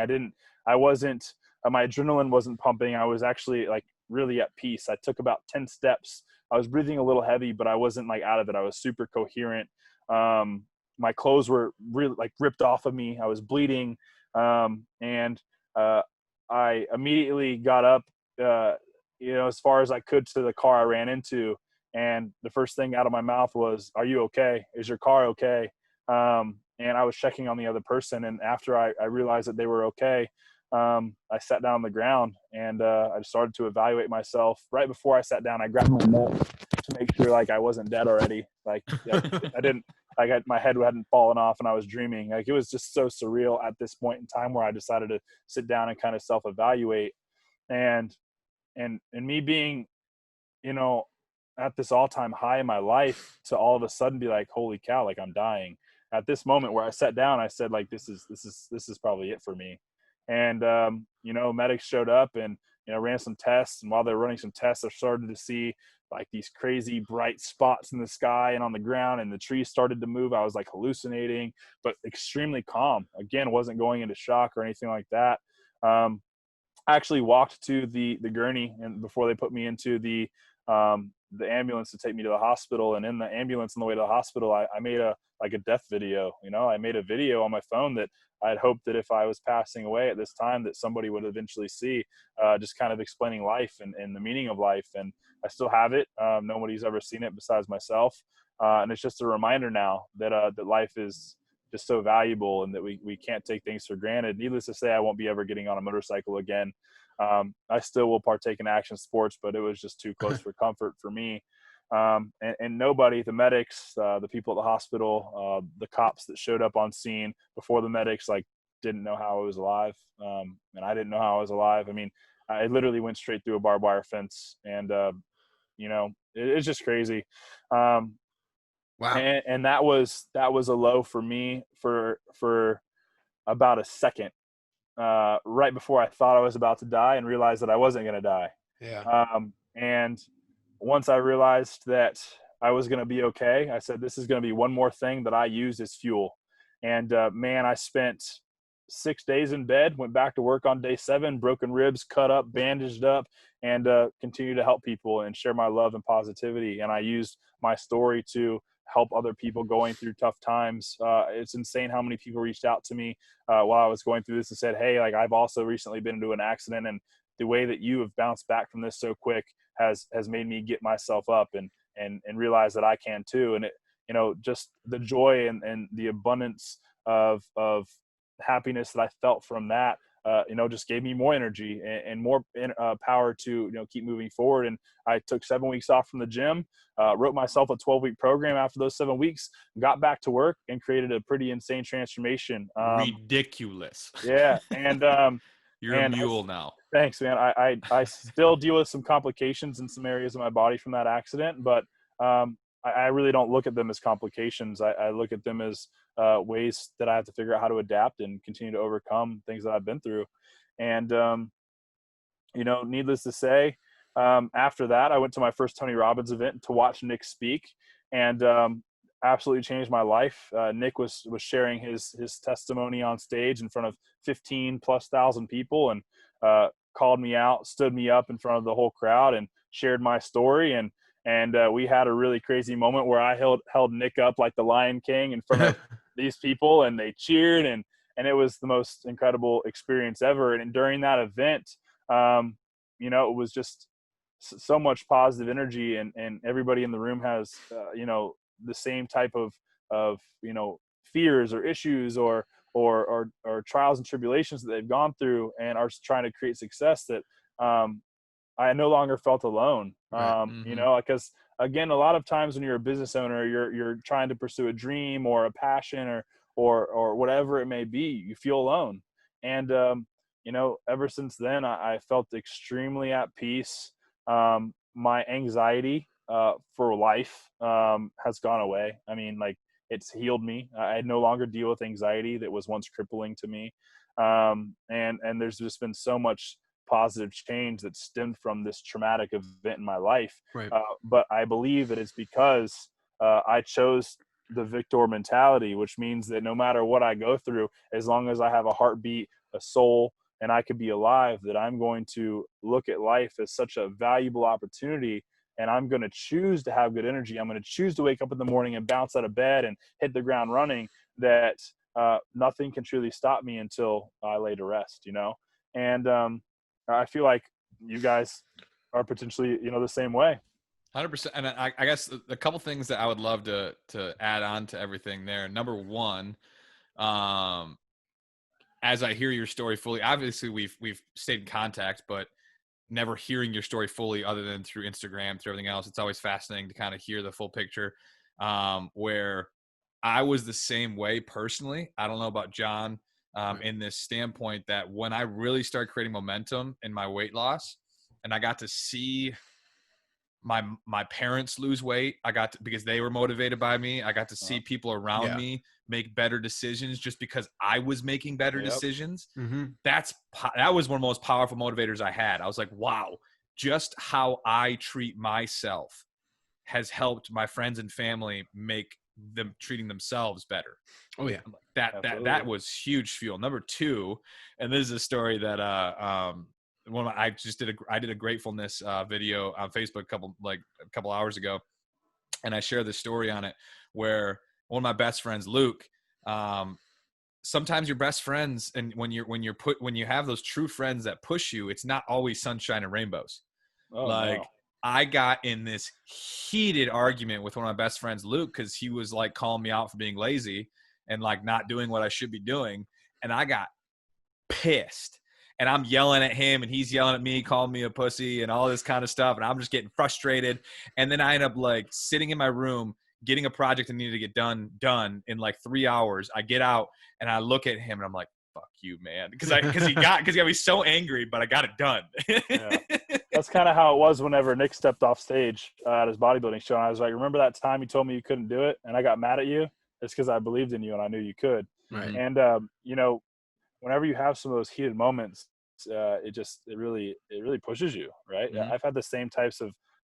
My adrenaline wasn't pumping. I was actually like really at peace. I took about 10 steps. I was breathing a little heavy, but I wasn't like out of it. I was super coherent. My clothes were really like ripped off of me. I was bleeding. And I immediately got up, you know, as far as I could to the car I ran into. And the first thing out of my mouth was, "Are you okay? Is your car okay?" And I was checking on the other person. And after I realized that they were okay, I sat down on the ground, and I started to evaluate myself. Right before I sat down, I grabbed my neck to make sure like I wasn't dead already. Like I didn't, my head hadn't fallen off, and I was dreaming. Like, it was just so surreal at this point in time where I decided to sit down and kind of self-evaluate. And me being, you know, at this all-time high in my life, to all of a sudden be like, holy cow, like I'm dying. At this moment where I sat down, I said, like, this is probably it for me. And you know, medics showed up and, you know, ran some tests. And while they're running some tests, I started to see like these crazy bright spots in the sky and on the ground, and the trees started to move. I was like hallucinating, but extremely calm. Again, wasn't going into shock or anything like that. I actually walked to the gurney, and before they put me into the ambulance to take me to the hospital. And in the ambulance on the way to the hospital, I made a death video. You know, I made a video on my phone that I had hoped that if I was passing away at this time, that somebody would eventually see, just kind of explaining life and the meaning of life. And I still have it. Nobody's ever seen it besides myself. And it's just a reminder now that life is just so valuable, and that we can't take things for granted. Needless to say, I won't be ever getting on a motorcycle again. I still will partake in action sports, but it was just too close for comfort for me. And nobody, the medics, the people at the hospital, the cops that showed up on scene before the medics, like, didn't know how I was alive. And I didn't know how I was alive. I mean, I literally went straight through a barbed wire fence, and, you know, it's just crazy. Wow. And that was a low for me for about a second, right before I thought I was about to die and realized that I wasn't going to die. Yeah. And once I realized that I was going to be okay. I said, this is going to be one more thing that I use as fuel. And man, I spent 6 days in bed, went back to work on day 7, broken ribs, cut up, bandaged up, and continue to help people and share my love and positivity. And I used my story to help other people going through tough times. It's insane how many people reached out to me while I was going through this and said, hey, like, I've also recently been into an accident, and the way that you have bounced back from this so quick has made me get myself up and realize that I can too. And it, you know, just the joy and the abundance of happiness that I felt from that, you know, just gave me more energy and more power to, you know, keep moving forward. And I took 7 weeks off from the gym, wrote myself a 12-week program after those 7 weeks, got back to work, and created a pretty insane transformation. Ridiculous. Yeah. And you're a mule now. Thanks, man. I still deal with some complications in some areas of my body from that accident, but I really don't look at them as complications. I look at them as ways that I have to figure out how to adapt and continue to overcome things that I've been through. And, you know, needless to say, after that, I went to my first Tony Robbins event to watch Nick speak, and absolutely changed my life. Nick was sharing his testimony on stage in front of 15,000+ people, and called me out, stood me up in front of the whole crowd, and shared my story. And we had a really crazy moment where I held Nick up like the Lion King in front of these people, and they cheered, and it was the most incredible experience ever. And during that event, you know, it was just so much positive energy, and everybody in the room has, you know, the same type of, you know, fears or issues or trials and tribulations that they've gone through, and are trying to create success, that I no longer felt alone. You know, because again, a lot of times when you're a business owner, you're trying to pursue a dream or a passion or whatever it may be, you feel alone. And you know, ever since then, I felt extremely at peace. My anxiety for life has gone away. I mean, like, it's healed me. I no longer deal with anxiety that was once crippling to me. And there's just been so much positive change that stemmed from this traumatic event in my life. Right. But I believe that it's because I chose the victor mentality, which means that no matter what I go through, as long as I have a heartbeat, a soul, and I could be alive, that I'm going to look at life as such a valuable opportunity. And I'm going to choose to have good energy. I'm going to choose to wake up in the morning and bounce out of bed and hit the ground running, that nothing can truly stop me until I lay to rest, you know? And I feel like you guys are potentially, you know, the same way. 100%. And I guess a couple things that I would love to add on to everything there. Number one, as I hear your story fully, obviously we've stayed in contact, but never hearing your story fully other than through Instagram, through everything else. It's always fascinating to kind of hear the full picture, where I was the same way personally. I don't know about John, in this standpoint, that when I really started creating momentum in my weight loss, and I got to see my parents lose weight, because they were motivated by me. I got to see people around me make better decisions just because I was making better decisions. That was one of the most powerful motivators I had. I was like, wow, just how I treat myself has helped my friends and family make them treating themselves better. Oh yeah. That was huge fuel. Number two, and this is a story that I did a gratefulness video on Facebook a couple hours ago, and I shared this story on it where one of my best friends, Luke, sometimes your best friends, and when you have those true friends that push you, it's not always sunshine and rainbows. No. I got in this heated argument with one of my best friends, Luke, because he was like calling me out for being lazy and like not doing what I should be doing. And I got pissed, and I'm yelling at him, and he's yelling at me, calling me a pussy and all this kind of stuff. And I'm just getting frustrated. And then I end up like sitting in my room, getting a project that needed to get done in like 3 hours. I get out and I look at him and I'm like, fuck you, man. Because he got me so angry, but I got it done. Yeah. That's kind of how it was whenever Nick stepped off stage at his bodybuilding show. And I was like, remember that time you told me you couldn't do it? And I got mad at you. It's because I believed in you and I knew you could. Right. And, you know, whenever you have some of those heated moments, it really pushes you. Right. I've had the same types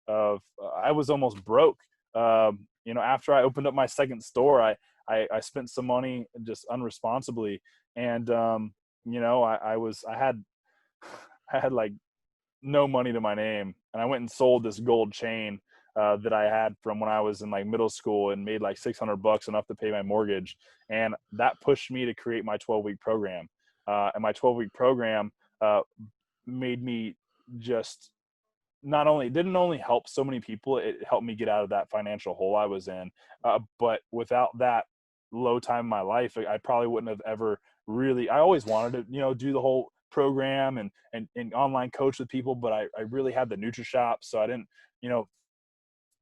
of I was almost broke after I opened up my second store, I spent some money just unresponsibly. And, I had like no money to my name. And I went and sold this gold chain that I had from when I was in like middle school and made like $600, enough to pay my mortgage. And that pushed me to create my 12-week program. And my 12-week program made me just didn't only help so many people, it helped me get out of that financial hole I was in. But without that low time in my life, I probably wouldn't have ever I always wanted to, do the whole program and online coach with people, but I really had the NutriShop. So I didn't,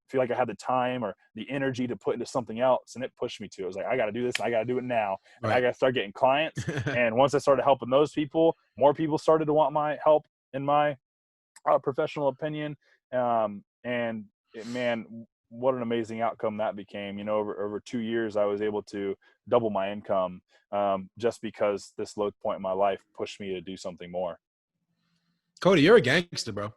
feel like I had the time or the energy to put into something else. And it pushed me to, it was like, I got to do this and I got to do it now. And I got to start getting clients. And once I started helping those people, more people started to want my help in my professional opinion. Man, what an amazing outcome that became. Over 2 years, I was able to double my income just because this low point in my life pushed me to do something more. Cody, you're a gangster, bro.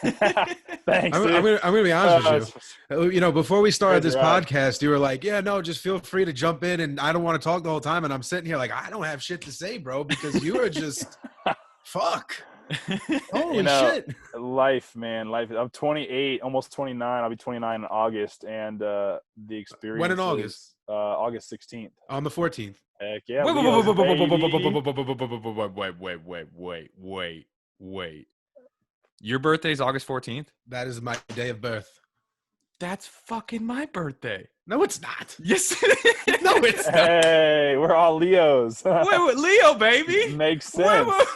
Thanks. I'm gonna be honest with you. Before we started this podcast, you were like, "Yeah, no, just feel free to jump in, and I don't want to talk the whole time." And I'm sitting here like, I don't have shit to say, bro, because you are just fuck. Holy shit. Life, man. Life. I'm 28, almost 29. I'll be 29 in August. And the experience. When in August? August 16th. On the 14th. Heck yeah. Wait. Your birthday's August 14th? That is my day of birth. That's fucking my birthday. No, it's not. Yes. No, it's not. Hey, we're all Leos. Wait, Leo, baby. Makes sense. Wait.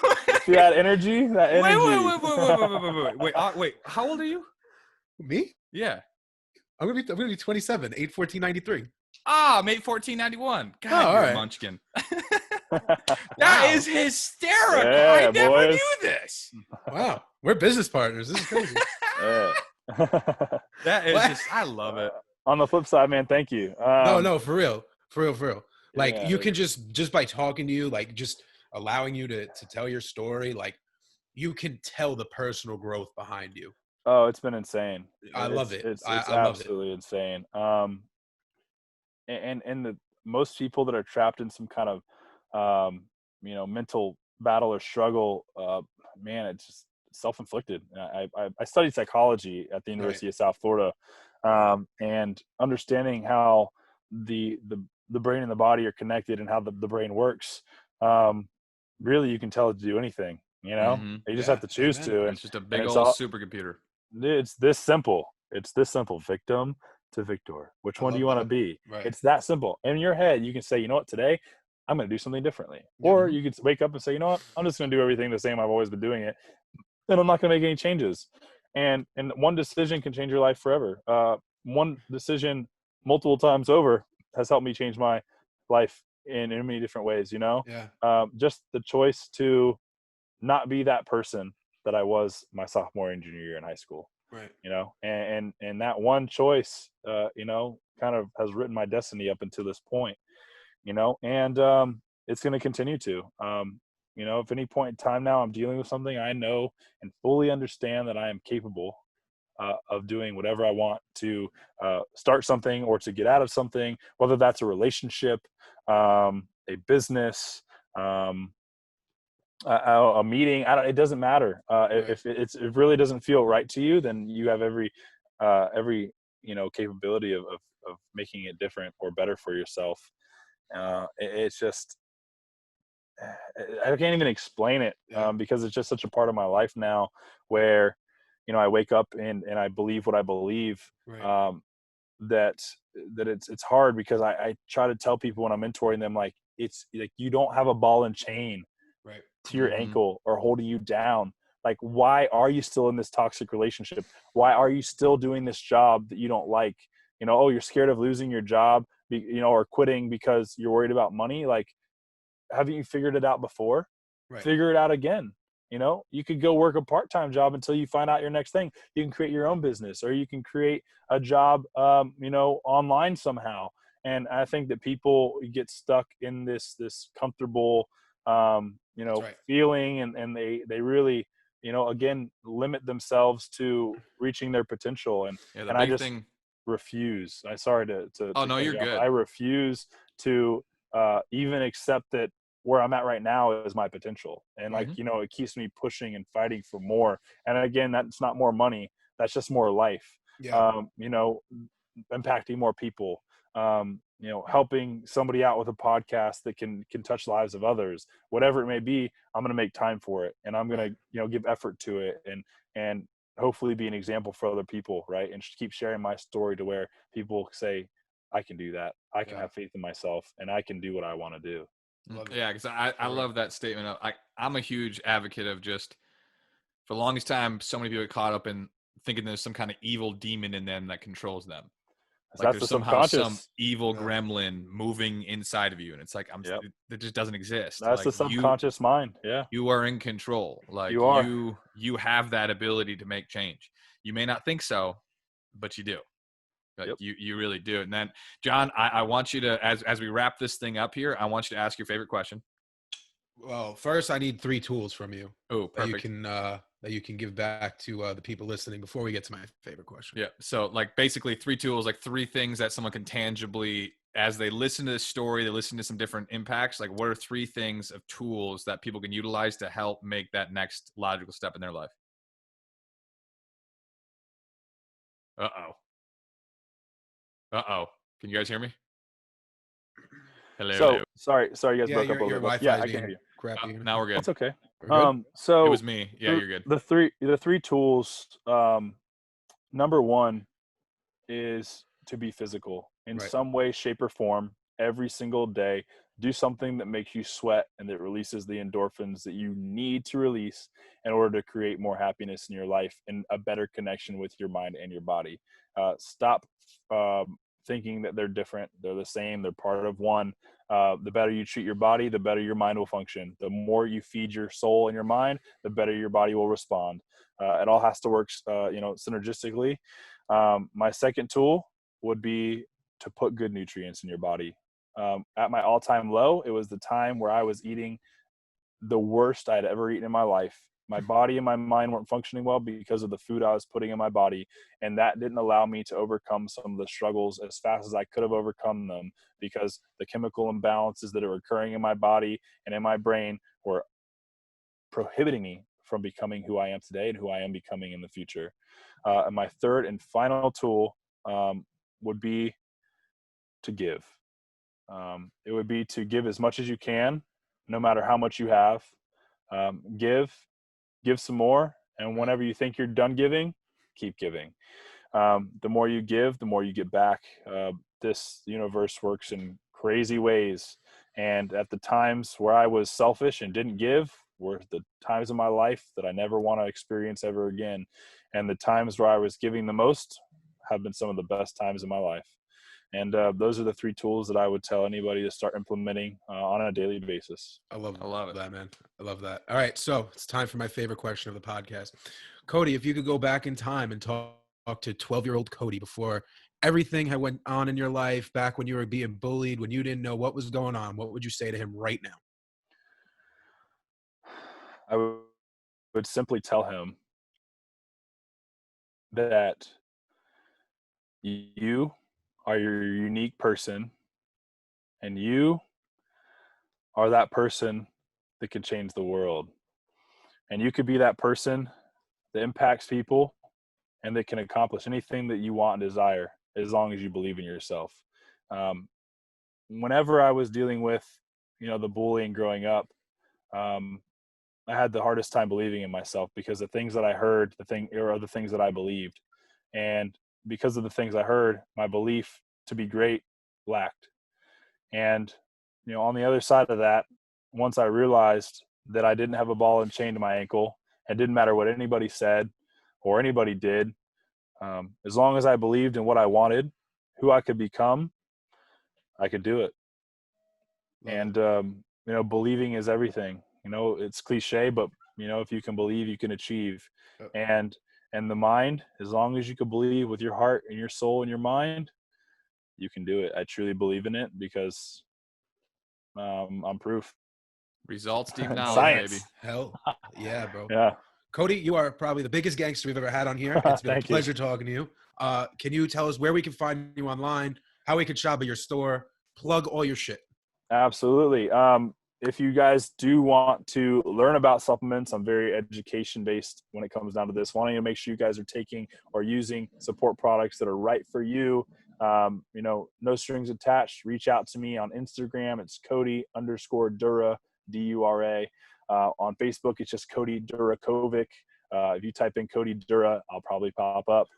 See that energy? That energy. Wait. How old are you? Me? Yeah. I'm gonna be 27, 8/14/93. Ah, May 1491. God, you're a munchkin. That is hysterical. Yeah, I never boys. knew this. Wow, we're business partners. This is crazy. Yeah. That is just, I love it. On the flip side, man, thank you. No, for real. Like, Yeah, you can just by talking to you, like, just allowing you to tell your story, like, you can tell the personal growth behind you. Oh, it's been insane. I love it. It's I love absolutely insane. And most people that are trapped in some kind of, mental battle or struggle, man, it's just self-inflicted. I studied psychology at the University of South Florida, and understanding how the brain and the body are connected and how the brain works. Really, you can tell it to do anything. You just have to choose to. And it's just a big old supercomputer. It's this simple. Victim to victor. Which one do you want to be? Right. It's that simple. In your head, you can say, you know what, today I'm going to do something differently. Or you could wake up and say, you know what, I'm just going to do everything the same I've always been doing it. And I'm not going to make any changes. And one decision can change your life forever. One decision multiple times over has helped me change my life in many different ways, just the choice to not be that person that I was my sophomore and junior year in high school. Right. And that one choice, kind of has written my destiny up until this point, and it's going to continue to, if any point in time now I'm dealing with something, I know and fully understand that I am capable of doing whatever I want to start something or to get out of something, whether that's a relationship, a business, a meeting. It doesn't matter. If it really doesn't feel right to you, then you have every capability of making it different or better for yourself. It's just, I can't even explain it, because it's just such a part of my life now where, I wake up and I believe what I believe. Right. That it's hard because I try to tell people when I'm mentoring them, like, it's like, you don't have a ball and chain Right. to your ankle or holding you down. Like, why are you still in this toxic relationship? Why are you still doing this job that you don't like? You're scared of losing your job, or quitting because you're worried about money. Like, haven't you figured it out before? Right. Figure it out again. You could go work a part-time job until you find out your next thing. You can create your own business, or you can create a job, online somehow. And I think that people get stuck in this comfortable, feeling, and they really, again, limit themselves to reaching their potential. And the big thing refuse. Sorry to Oh, no, cut you're you off. good. I refuse to even accept that where I'm at right now is my potential. And like, Mhm. you know, it keeps me pushing and fighting for more. And again, that's not more money. That's just more life. Yeah. You know, impacting more people, you know, helping somebody out with a podcast that can touch lives of others, whatever it may be. I'm going to make time for it, and I'm going to, you know, give effort to it, and hopefully be an example for other people, right? And keep sharing my story to where people say, I can do that. I can Yeah. have faith in myself, and I can do what I want to do. Love it. Yeah, because I love that statement. I'm a huge advocate of just, for the longest time, so many people get caught up in thinking there's some kind of evil demon in them that controls them. Like That's there's the somehow some subconscious. evil Yeah. gremlin moving inside of you, and it's like Yep. it just doesn't exist. That's Like the subconscious mind. Yeah, you are in control. Like you are. you have that ability to make change. You may not think so, but you do. Like Yep. you really do. And then, John, I want you to, as we wrap this thing up here, I want you to ask your favorite question. Well, first I need 3 tools from you Oh, that perfect. you can give back to the people listening before we get to my favorite question. Yeah. So like basically 3 tools, like 3 things that someone can tangibly, as they listen to this story, they listen to some different impacts. Like what are 3 things of tools that people can utilize to help make that next logical step in their life? Uh-oh. Uh-oh. Can you guys hear me? Hello, So hello. sorry, you guys Yeah, broke up a your little bit. Wi-Fi Yeah, is I can hear being you. crappy. Now we're good. That's okay. We're good? It So was me. Yeah, you're good. the three tools. Number one is to be physical in Right. some way, shape, or form every single day. Do something that makes you sweat and that releases the endorphins that you need to release in order to create more happiness in your life and a better connection with your mind and your body. Stop thinking that they're different. They're the same. They're part of one. The better you treat your body, the better your mind will function. The more you feed your soul and your mind, the better your body will respond. It all has to work, you know, synergistically. My second tool would be to put good nutrients in your body. At my all-time low, it was the time where I was eating the worst I'd ever eaten in my life. My body and my mind weren't functioning well because of the food I was putting in my body. And that didn't allow me to overcome some of the struggles as fast as I could have overcome them, because the chemical imbalances that are occurring in my body and in my brain were prohibiting me from becoming who I am today and who I am becoming in the future. And my third and final tool would be to give. It would be to give as much as you can, no matter how much you have. Give some more, and whenever you think you're done giving, keep giving. The more you give, the more you get back. This universe works in crazy ways, and at the times where I was selfish and didn't give were the times of my life that I never want to experience ever again. And the times where I was giving the most have been some of the best times in my life. And those are the 3 tools that I would tell anybody to start implementing on a daily basis. I love it. that, man. I love that. All right, so it's time for my favorite question of the podcast. Cody, if you could go back in time and talk to 12-year-old Cody before everything had went on in your life, back when you were being bullied, when you didn't know what was going on, what would you say to him right now? I would simply tell him that you are your unique person, and you are that person that can change the world. And you could be that person that impacts people and that can accomplish anything that you want and desire, as long as you believe in yourself. Um, Whenever I was dealing with, the bullying growing up, I had the hardest time believing in myself, because the things that I heard, are the things that I believed. And because of the things I heard, my belief to be great lacked. And, on the other side of that, once I realized that I didn't have a ball and chain to my ankle, it didn't matter what anybody said or anybody did. As long as I believed in what I wanted, who I could become, I could do it. And, believing is everything. It's cliche, but, if you can believe, you can achieve. Yep. And the mind, as long as you can believe with your heart and your soul and your mind, you can do it. I truly believe in it, because I'm proof. Results, deep knowledge, Science. baby. Hell yeah, bro. Yeah. Cody, you are probably the biggest gangster we've ever had on here. It's been a Thank pleasure talking to you. Can you tell us where we can find you online, how we can shop at your store, plug all your shit? Absolutely. If you guys do want to learn about supplements, I'm very education based when it comes down to this. Wanting to make sure you guys are taking or using support products that are right for you. No strings attached. Reach out to me on Instagram. It's Cody_Dura, Dura. On Facebook, it's just Cody Durakovic. If you type in Cody Dura, I'll probably pop up.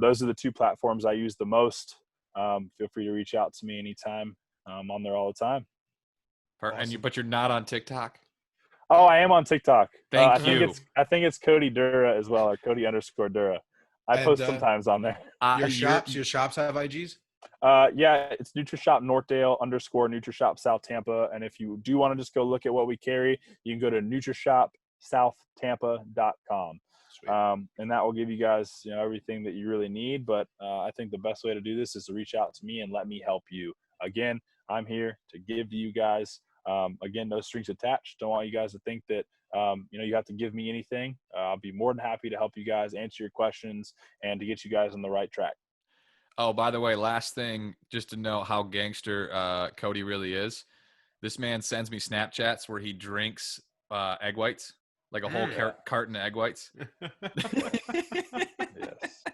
Those are the two platforms I use the most. Feel free to reach out to me anytime. I'm on there all the time. Awesome. But you're not on TikTok? Oh, I am on TikTok. Thank you. I think it's Cody Dura as well, or Cody_Dura. I post sometimes on there. Your shops have IGs? Yeah, it's NutriShop Northdale _NutriShop South Tampa. And if you do want to just go look at what we carry, you can go to NutriShopSouthTampa.com. And that will give you guys, everything that you really need. But I think the best way to do this is to reach out to me and let me help you. Again, I'm here to give to you guys. Again, no strings attached. Don't want you guys to think that, you have to give me anything. I'll be more than happy to help you guys answer your questions and to get you guys on the right track. Oh, by the way, last thing, just to know how gangster Cody really is. This man sends me Snapchats where he drinks egg whites, like a whole carton of egg whites. Yes.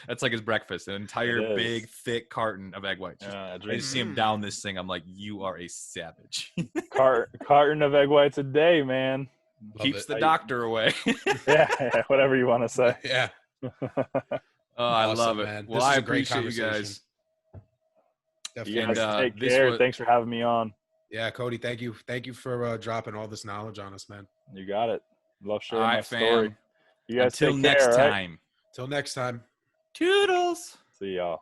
That's like his breakfast, an entire big, thick carton of egg whites. I just see him down this thing. I'm like, you are a savage. Carton of egg whites a day, man. Keeps the doctor away. yeah, whatever you want to say. Yeah. Oh, I love it. Man. Well, I appreciate you guys. You guys take care. Thanks for having me on. Yeah, Cody, thank you. Thank you for dropping all this knowledge on us, man. You got it. Love sharing my story. You guys Until take next care, time. Till next time. Toodles. See y'all.